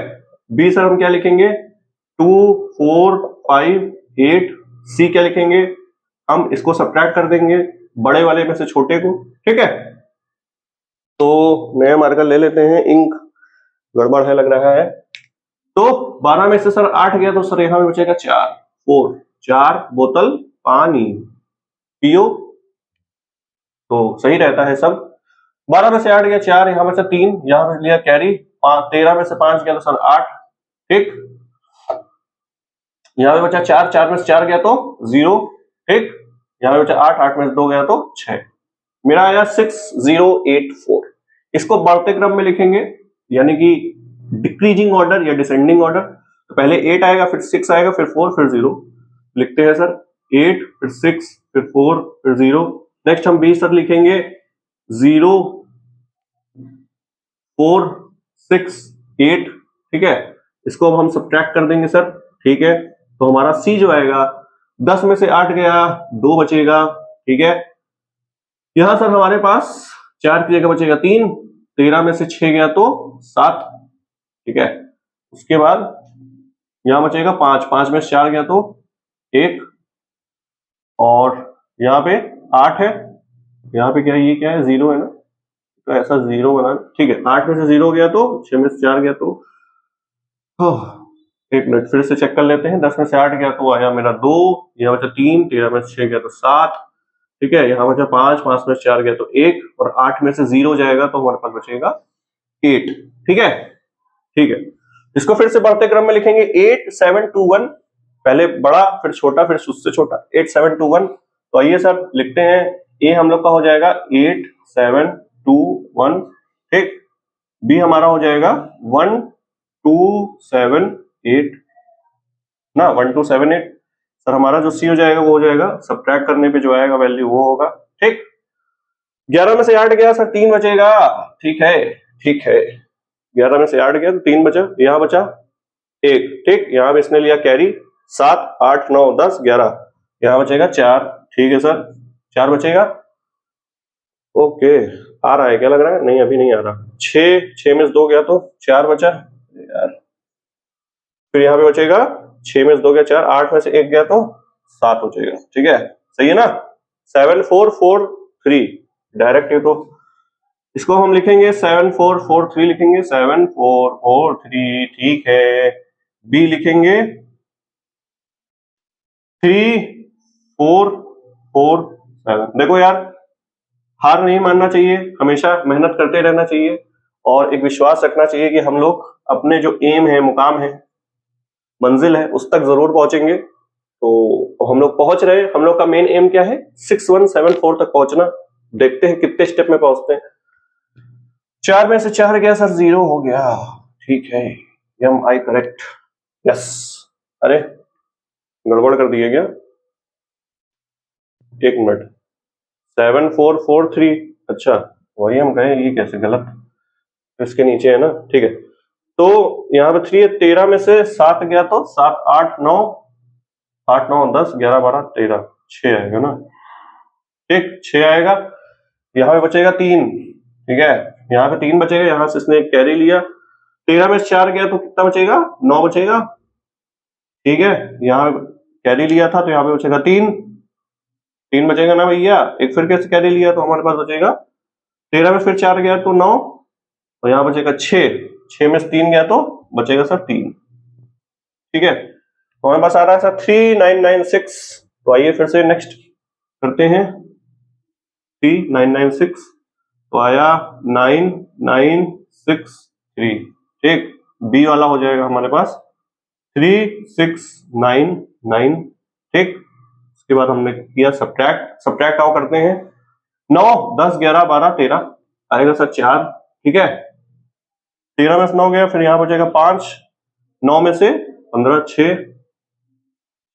बी सर हम क्या लिखेंगे 2458, सी क्या लिखेंगे, हम इसको सब्ट्रैक्ट कर देंगे बड़े वाले में से छोटे को, ठीक है। तो नया मार्कर ले लेते हैं, इंक गड़बड़ है लग रहा है। तो 12 में से सर 8 गया तो सर यहां में बचेगा 4 बोतल पानी पियो, तो सही रहता है सब। 12 में से 8 गया 4, यहां बचा 3, यहां पे लिया कैरी, 13 में से 5 गया तो सर 8, ठीक। यहां पे बचा 4, 4 में से 4 गया तो 0, ठीक। यहां पे बचा 8, 8 में से 2 गया तो 6, मेरा आया 6084। इसको बढ़ते क्रम में लिखेंगे, यानी कि डिक्रीजिंग ऑर्डर या डिसेंडिंग ऑर्डर। तो पहले 8 आएगा, फिर 6 आएगा, फिर 4, फिर 0। लिखते हैं सर 8, फिर 6, फिर 4, फिर 0। नेक्स्ट हम 20 सर लिखेंगे 0 4 6 8, ठीक है। इसको अब हम सब्ट्रैक्ट कर देंगे सर, ठीक है। तो हमारा सी जो आएगा 10 में से 8 गया 2 बचेगा, ठीक है। यहां सर हमारे पास 4 की जगह बचेगा 3, 13 में से 6 गया तो 7, ठीक है। उसके बाद यहां बचेगा 5, 5 में से 4 गया तो 1, और यहाँ पे 8 है, यहाँ पे क्या है, ये क्या है 0 है ना, तो ऐसा 0 बना, ठीक है। 8 में से 0 गया तो 6 में से 4 गया तो एक मिनट फिर से चेक कर लेते हैं। 10 में से 8 गया तो आया मेरा 2, यहाँ बचा 3, 13 में से 6 गया तो 7, ठीक है। यहाँ बचा 5, 5 में से 4 गया तो 1, और 8 में से 0 जाएगा तो हमारे पास बचेगा 8, ठीक है, ठीक है। इसको फिर से बढ़ते क्रम में लिखेंगे 8721, पहले बड़ा फिर छोटा फिर उससे छोटा 8721। तो आइए सर लिखते हैं, ए हम लोग का हो जाएगा 8721, ठीक। बी हमारा हो जाएगा 1278 ना, 1278। सर हमारा जो सी हो जाएगा वो हो जाएगा, सब्ट्रैक्ट करने पे जो आएगा वैल्यू वो होगा ठीक। 11 में से 8 गया सर 3 बचेगा, ठीक है ठीक है। 11 में से 8 गया तो 3 बचा, यहां बचा 1, ठीक। यहां भी इसने लिया कैरी, 7 8 9 10 11, यहां बचेगा 4, ठीक है सर 4 बचेगा। ओके, आ रहा है क्या लग रहा है? नहीं अभी नहीं आ रहा। 6 में से 2 गया तो 4 बचा यार, फिर यहाँ पे बचेगा 6 में से 2 गया 4, 8 में से 1 गया तो 7 बचेगा, ठीक है सही है ना। 7 4 4 3 डायरेक्ट है, तो इसको हम लिखेंगे 7 4 4 3 लिखेंगे, 7 4 4 3, ठीक है। बी लिखेंगे 3 4 4 7। देखो यार, हार नहीं मानना चाहिए, हमेशा मेहनत करते रहना चाहिए और एक विश्वास रखना चाहिए कि हम लोग अपने जो एम है, मुकाम है, मंजिल है, उस तक जरूर पहुंचेंगे। तो हम लोग पहुंच रहे हैं। हम लोग का मेन एम क्या है? 6174 तक पहुंचना। देखते हैं कितने स्टेप में पहुंचते हैं। 4 में से 4 गया सर 0 हो गया, ठीक है। Am I correct, yes. अरे गड़बड़ कर दिए क्या? एक मिनट, 7 4 4 3, अच्छा वही हम कहें, ये कैसे गलत, इसके नीचे है ना, ठीक है। तो यहाँ पे 3 है, 13 में से 7 गया तो 7 8 9 8 9 10 11 12 13, 6 आएगा ना, ठीक 6 आएगा। यहाँ पे बचेगा 3, ठीक है। यहाँ पे 3 बचेगा, यहाँ से इसने कैरी लिया। 13 में से 4 गया तो कितना बचेगा? 9 बचेगा, ठीक है। यहाँ कैरी लिया था तो यहाँ पे बचेगा 3 बचेगा ना भैया। एक फिर कैसे कैरी लिया तो हमारे पास बचेगा 13 में फिर 4 गया तो 9, तो यहाँ बचेगा 6 में से 3 गया तो बचेगा सर 3, ठीक है। तो हमारे पास आ रहा है सर 3996। तो आइए फिर से नेक्स्ट करते हैं। 3996 तो आया 9963, ठीक। बी वाला हो जाएगा हमारे पास 3699, ठीक। उसके बाद हमने किया सब्ट्रैक्ट आओ करते हैं। 9 10 11 12 13 आएगा सर 4, ठीक है। 13 में से 9 गया, फिर यहाँ बचेगा 5, 9 में से 15 6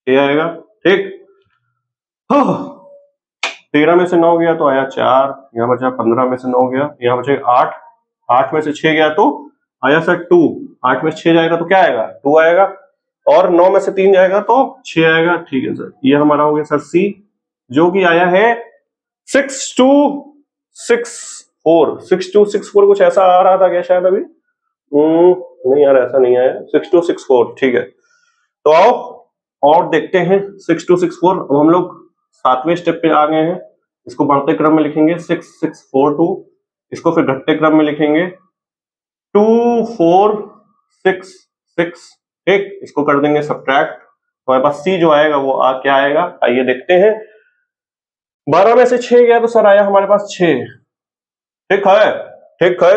आएगा, ठीक। 13 में से 9 गया तो आया 4, यहाँ बचा 15 में से 9 गया, यहाँ बचेगा 8, 8 में से 6 गया तो आया सर 2, 8 में से 6 जाएगा तो क्या आएगा? 2 आएगा, और 9 में से 3 जाएगा तो 6 आएगा, ठीक है सर। ये हमारा हो गया सर सी, जो कि आया है 6264। 6264 कुछ ऐसा आ रहा था क्या शायद अभी? नहीं यार ऐसा नहीं आया, 6264, ठीक है। तो आओ और देखते हैं 6264। अब हम लोग 7वें स्टेप पे आ गए हैं। इसको बढ़ते क्रम में लिखेंगे 6642, इसको फिर घटते क्रम में लिखेंगे 2466, ठीक। इसको कर देंगे सब्ट्रैक्ट, हमारे पास सी जो आएगा वो क्या आएगा आइए देखते हैं। 12 में से 6 गया तो सर आया हमारे पास 6, ठीक है ठीक है।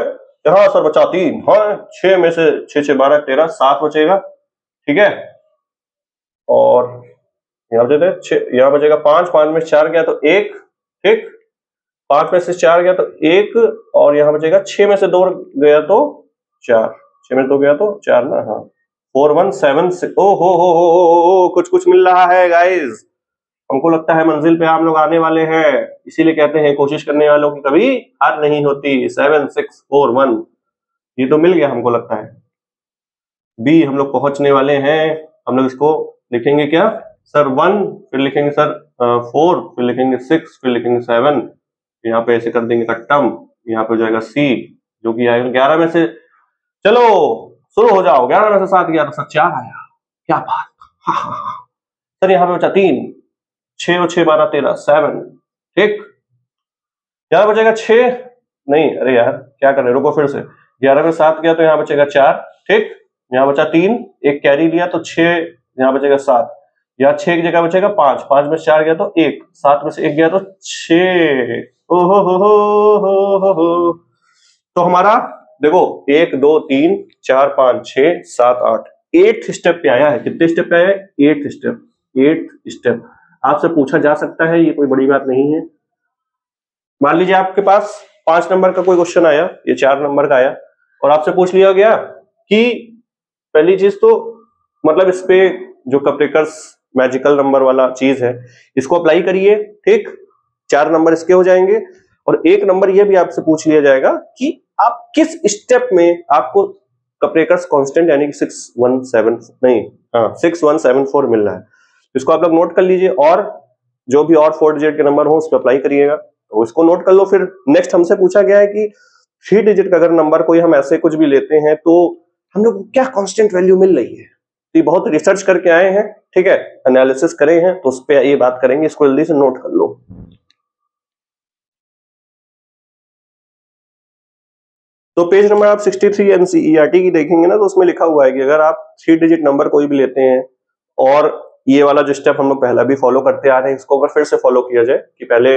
यहाँ सर बचा 3, हाँ 6 में से 6 6 12 13 7 बचेगा, ठीक है। और यहाँ बचेगा यहाँ बचेगा 5, 5 में से 4 गया तो 1, ठीक। 5 में से 4 गया तो 1, और यहाँ बचेगा 6 में से 2 गया तो 4, 6 में से 2 गया तो 4 ना, हाँ 4176। ओ हो कुछ कुछ मिल रहा है गाइस। हमको लगता है मंजिल पे आप लोग आने वाले हैं, इसीलिए कहते हैं कोशिश करने वालों की कभी हार नहीं होती। 7641 ये तो मिल गया हमको लगता है। बी हम लोग पहुंचने वाले हैं। हम लोग इसको लिखेंगे क्या सर 1, फिर लिखेंगे सर 4, फिर लिखेंगे 6, फिर लिखेंगे 7, यहाँ पे ऐसे कर देंगे कट्टम, यहाँ पे हो जाएगा सी, जो कि आएगा 11 में से, चलो शुरू हो जाओ। 11 में से 7 गया तो सर 4 आया, क्या बात। सर यहाँ पे बचा 3, 6 और 6 12 13 7, ठीक। यहाँ बचेगा 6, नहीं अरे यार क्या कर रहे, रुको फिर से। 11 में 7 गया तो यहाँ बचेगा 4, ठीक। यहाँ बचा 3, एक कैरी लिया तो 6, यहाँ बचेगा 7, यहाँ 6 की जगह बचेगा 5, 5 में 4 गया तो 1, 7 में से 1 गया तो 6। ओहो हो। तो हमारा देखो 1 2 3 4 5 6 7 8, 8th स्टेप पे आया है। कितने स्टेप पे आया है? 8th step. आपसे पूछा जा सकता है, ये कोई बड़ी बात नहीं है। मान लीजिए आपके पास 5 नंबर का कोई क्वेश्चन आया, ये 4 नंबर का आया, और आपसे पूछ लिया गया कि पहली चीज तो मतलब इस पे जो कप्रिकर्स मैजिकल नंबर वाला चीज है इसको अप्लाई करिए, ठीक। 4 नंबर इसके हो जाएंगे, और एक नंबर ये भी आपसे पूछ लिया जाएगा कि आप किस स्टेप में आपको कपरेकर्स कांस्टेंट यानी कि 6174 मिल रहा है। इसको आप लोग नोट कर लीजिए, और जो भी और 4 डिजिट के नंबर हो उस पर अप्लाई करिएगा। तो इसको नोट कर लो। फिर नेक्स्ट हमसे पूछा गया है कि 3 डिजिट का अगर नंबर कोई हम ऐसे कुछ भी लेते हैं तो हम लोग को क्या कांस्टेंट वैल्यू मिल रही है। ये बहुत रिसर्च करके आए हैं, ठीक है, एनालिसिस करे हैं, तो उस पर ये बात करेंगे। इसको जल्दी से नोट कर लो। तो पेज नंबर आप 63 एनसीईआरटी की देखेंगे ना, तो उसमें लिखा हुआ है कि अगर आप 3 डिजिट नंबर कोई भी लेते हैं, और ये वाला जो स्टेप हम लोग पहला भी फॉलो करते आ रहे हैं, इसको अगर फिर से फॉलो किया जाए कि पहले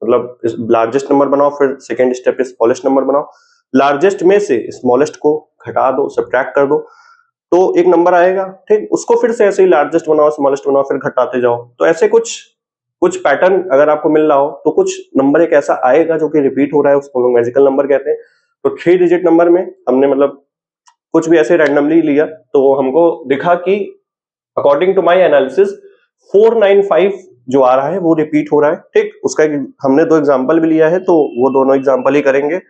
मतलब लार्जेस्ट नंबर बनाओ, फिर सेकेंड स्टेप स्मॉलेस्ट नंबर बनाओ, लार्जेस्ट में से स्मॉलेस्ट को घटा दो, सब्ट्रैक्ट कर दो, तो एक नंबर आएगा, ठीक। उसको फिर से ऐसे ही लार्जेस्ट बनाओ, स्मॉलेस्ट बनाओ, फिर घटाते जाओ। तो ऐसे कुछ कुछ पैटर्न अगर आपको मिल रहा हो तो कुछ नंबर एक ऐसा आएगा जो कि रिपीट हो रहा है, उसको हम लोग मैजिकल नंबर कहते हैं। तो 3 डिजिट नंबर में हमने मतलब कुछ भी ऐसे रैंडमली लिया, तो हमको दिखा कि अकॉर्डिंग टू माय एनालिसिस 495 जो आ रहा है वो रिपीट हो रहा है, ठीक। उसका हमने 2 एग्जांपल भी लिया है, तो वो दोनों एग्जांपल ही करेंगे।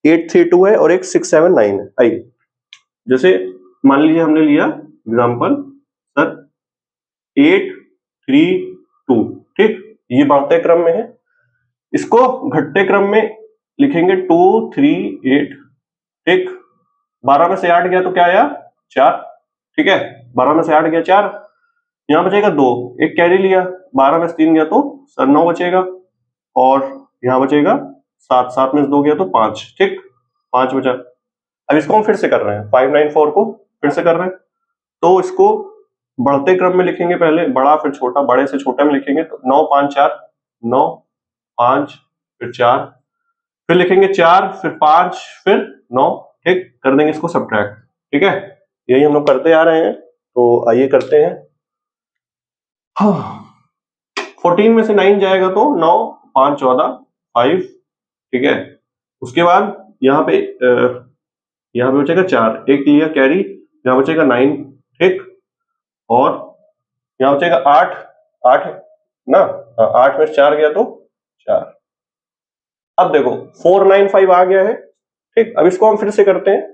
832 है और एक 679 है। आइए, जैसे मान लीजिए हमने लिया एग्जांपल सर 832, ठीक। ये बढ़ते क्रम में है, इसको घटते क्रम में लिखेंगे 238, ठीक। 12 में से 8 गया तो क्या आया 4, ठीक है। 12 में से 8 गया 4, यहां बचेगा 2, एक कैरी लिया, 12 में से 3 गया तो सर 9 बचेगा, और यहां बचेगा 7, 7 में से 2 गया तो 5, ठीक, 5 बचा। अब इसको हम फिर से कर रहे हैं, 594 को फिर से कर रहे हैं, तो इसको बढ़ते क्रम में लिखेंगे, पहले बड़ा फिर छोटा, बड़े से छोटा में लिखेंगे, तो 9 5 4, 9 5 फिर 4, फिर लिखेंगे 4 फिर 5 फिर 9, ठीक। कर देंगे इसको सब्ट्रैक्ट, ठीक है। यही हम लोग करते आ रहे हैं, तो आइए करते हैं। 14 में से 9 जाएगा तो 9 5 14 5, ठीक है। उसके बाद यहाँ पे बचेगा 4, एक लिया कैरी, यहाँ बचेगा 9, ठीक। और यहाँ बचेगा 8, 8 ना, 8 में 4 गया तो 4। अब देखो 495 आ गया है, ठीक। अब इसको हम फिर से करते हैं,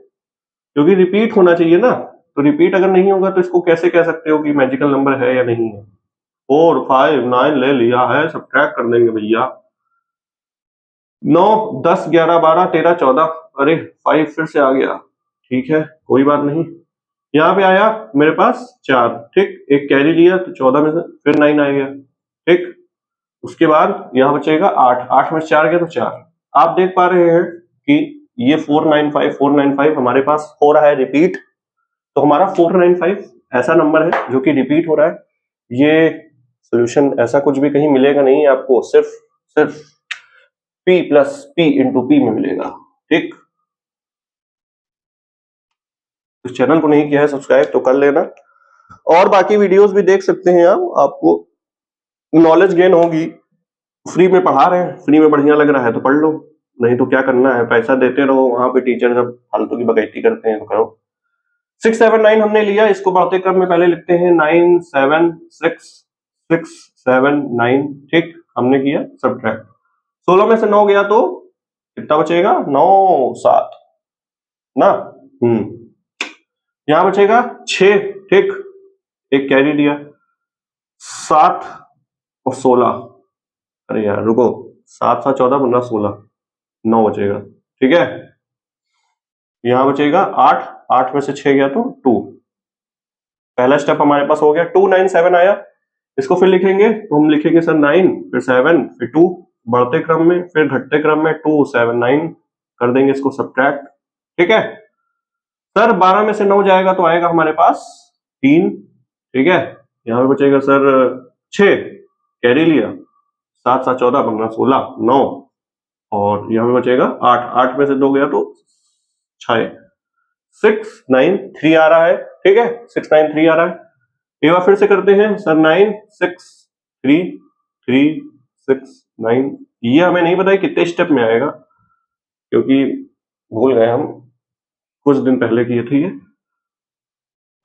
क्योंकि रिपीट होना चाहिए ना, तो रिपीट अगर नहीं होगा तो इसको कैसे कह सकते हो कि मैजिकल नंबर है या नहीं है। 4 5 9 ले लिया है, सब्ट्रैक्ट कर देंगे भैया। 9 10 11 12 13 14, अरे 5 फिर से आ गया, ठीक है, कोई बात नहीं। यहाँ पे आया मेरे पास 4, ठीक, एक कैरी लिया तो 14 में से फिर 9 आ गया, ठीक। उसके बाद यहाँ बचेगा 8, 8 में से 4 गया तो 4। आप देख पा रहे हैं कि ये 495 हमारे पास हो रहा है रिपीट, तो हमारा 495 ऐसा नंबर है जो कि रिपीट हो रहा है। ये सोल्यूशन ऐसा कुछ भी कहीं मिलेगा नहीं आपको, सिर्फ P plus P into P में मिलेगा, ठीक। इस चैनल को नहीं किया है सब्सक्राइब तो कर लेना, और बाकी वीडियोस भी देख सकते हैं आप, आपको नॉलेज गेन होगी। फ्री में पढ़ा रहे हैं, फ्री में बढ़िया लग रहा है तो पढ़ लो, नहीं तो क्या करना है, पैसा देते रहो, वहां पे टीचर जब फालतू की बगैती करते हैं तो करो। 679 हमने लिया, इसको बढ़ते क्रम में पहले लिखते हैं 9 7 6 6 7 9, ठीक। हमने किया सब्ट्रैक्ट, 16 में से 9 गया तो कितना बचेगा 9 7 ना, यहां बचेगा 6, ठीक, एक कैरी दिया, 7 और 16, अरे यार रुको, 7 7 14 15 16, 9 बचेगा, ठीक है। यहां बचेगा 8, 8 में से 6 गया तो 2, पहला स्टेप हमारे पास हो गया। 297 आया, इसको फिर लिखेंगे, तो हम लिखेंगे सर 9 फिर 7 फिर 2, बढ़ते क्रम में, फिर घटते क्रम में 2 7 9, कर देंगे इसको सब्ट्रैक्ट, ठीक है। सर 12 में से 9 जाएगा तो आएगा हमारे पास 3, ठीक है। यहां पे बचेगा सर 6, कैरी लिया, 7 7 14 15 16 9, और यहां पे बचेगा 8, 8 में से 2 गया तो 6 6 9 3 आ रहा है, ठीक है, 6 9 3 आ रहा है। एक बार फिर से करते हैं सर 9 6 3 3 6 9, ये हमें नहीं पता है कितने स्टेप में आएगा, क्योंकि भूल गए हम, कुछ दिन पहले किए थे ये।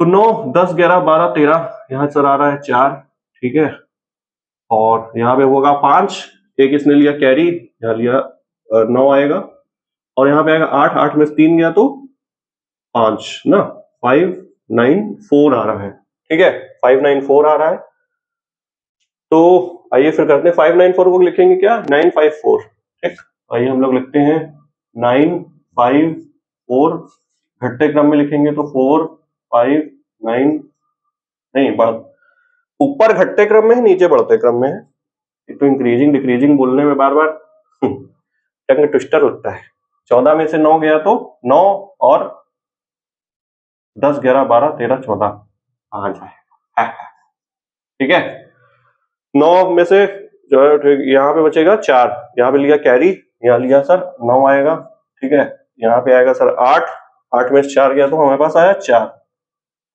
तो 9 10 11 12 13, यहां सर आ रहा है 4, ठीक है, और यहाँ पे होगा 5, एक इसने लिया कैरी, यहाँ लिया 9 आएगा, और यहाँ पे आएगा 8, 8 में से 3 गया तो 5 ना, 5 9 4 आ रहा है। ठीक है, 5 9 4 आ रहा है। तो आइए फिर करते हैं, 5 9 4 को लिखेंगे क्या, 9 5 4। ठीक, आइए हम लोग लिखते हैं 9 5 4, घटते क्रम में लिखेंगे तो 4 5 9, नहीं ऊपर घटते क्रम में है, नीचे बढ़ते क्रम में है। तो इंक्रीजिंग डिक्रीजिंग बोलने में बार बार टंग ट्विस्टर लगता है। 14 में से 9 गया तो 9, और 10 11 12 13 14 आ जाएगा। ठीक है, 9 में से जो है यहाँ पे बचेगा 4, यहाँ पे लिया कैरी, यहाँ लिया सर 9 आएगा। ठीक है, यहाँ पे आएगा सर 8, 8 में से 4 गया तो हमारे पास आया 4।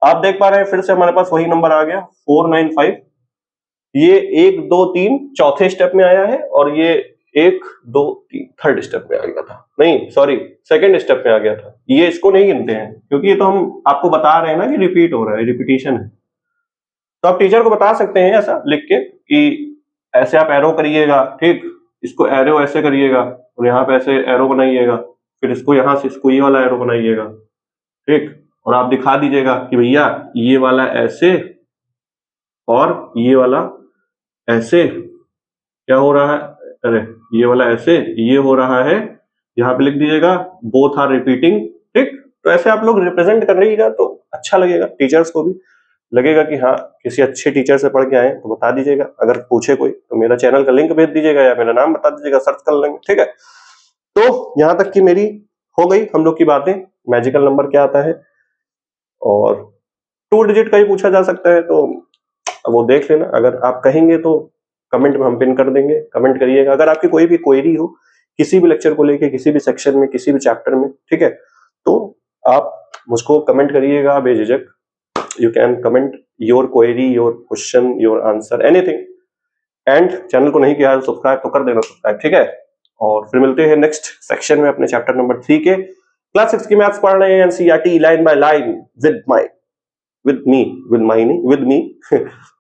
आप देख पा रहे हैं फिर से हमारे पास वही नंबर आ गया 495। ये 1 2 3 चौथे स्टेप में आया है, और ये 1 2 3 थर्ड स्टेप में आ गया था, नहीं सॉरी सेकंड स्टेप में आ गया था। ये इसको नहीं गिनते हैं, क्योंकि ये तो हम आपको बता रहे हैं ना कि रिपीट हो रहा है, रिपीटिशन है। तो आप टीचर को बता सकते हैं ऐसा लिख के कि ऐसे आप एरो करिएगा, ठीक, इसको एरो ऐसे करिएगा, और यहाँ पे ऐसे एरो बनाइएगा, फिर इसको यहाँ से इसको ये वाला एरो बनाइएगा। ठीक, और आप दिखा दीजिएगा कि भैया ये वाला ऐसे और ये वाला ऐसे क्या हो रहा है, अरे ये वाला ऐसे ये हो रहा है, यहाँ पे लिख दीजिएगा बोथ आर रिपीटिंग। ठीक, तो ऐसे आप लोग रिप्रेजेंट कर रहिएगा तो अच्छा लगेगा, टीचर्स को भी लगेगा कि हाँ किसी अच्छे टीचर से पढ़ के आए। तो बता दीजिएगा, अगर पूछे कोई तो मेरा चैनल का लिंक भेज दीजिएगा या मेरा नाम बता दीजिएगा, सर्च कर लेंगे। ठीक है, तो यहाँ तक की मेरी हो गई हम लोग की बातें, मैजिकल नंबर क्या आता है, और 2 डिजिट का ही पूछा जा सकता है, तो वो देख लेना। अगर आप कहेंगे तो कमेंट में हम पिन कर देंगे, कमेंट करिएगा। अगर आपकी कोई भी क्वेरी हो किसी भी लेक्चर को लेके, किसी भी सेक्शन में, किसी भी चैप्टर में, ठीक है, तो आप मुझको कमेंट करिएगा बेझिझक। You can comment your query, your question, your answer, anything. And channel को नहीं किया है सब्सक्राइब तो कर देना सब्सक्राइब। ठीक है, और फिर मिलते हैं नेक्स्ट सेक्शन में अपने चैप्टर नंबर 3 के। क्लास 6 की मैथ्स पढ़ रहे हैं NCERT line by line with me.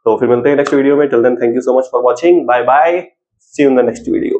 तो फिर मिलते हैं नेक्स्ट वीडियो में। Till then thank you so much for watching, bye bye, see you in the next video.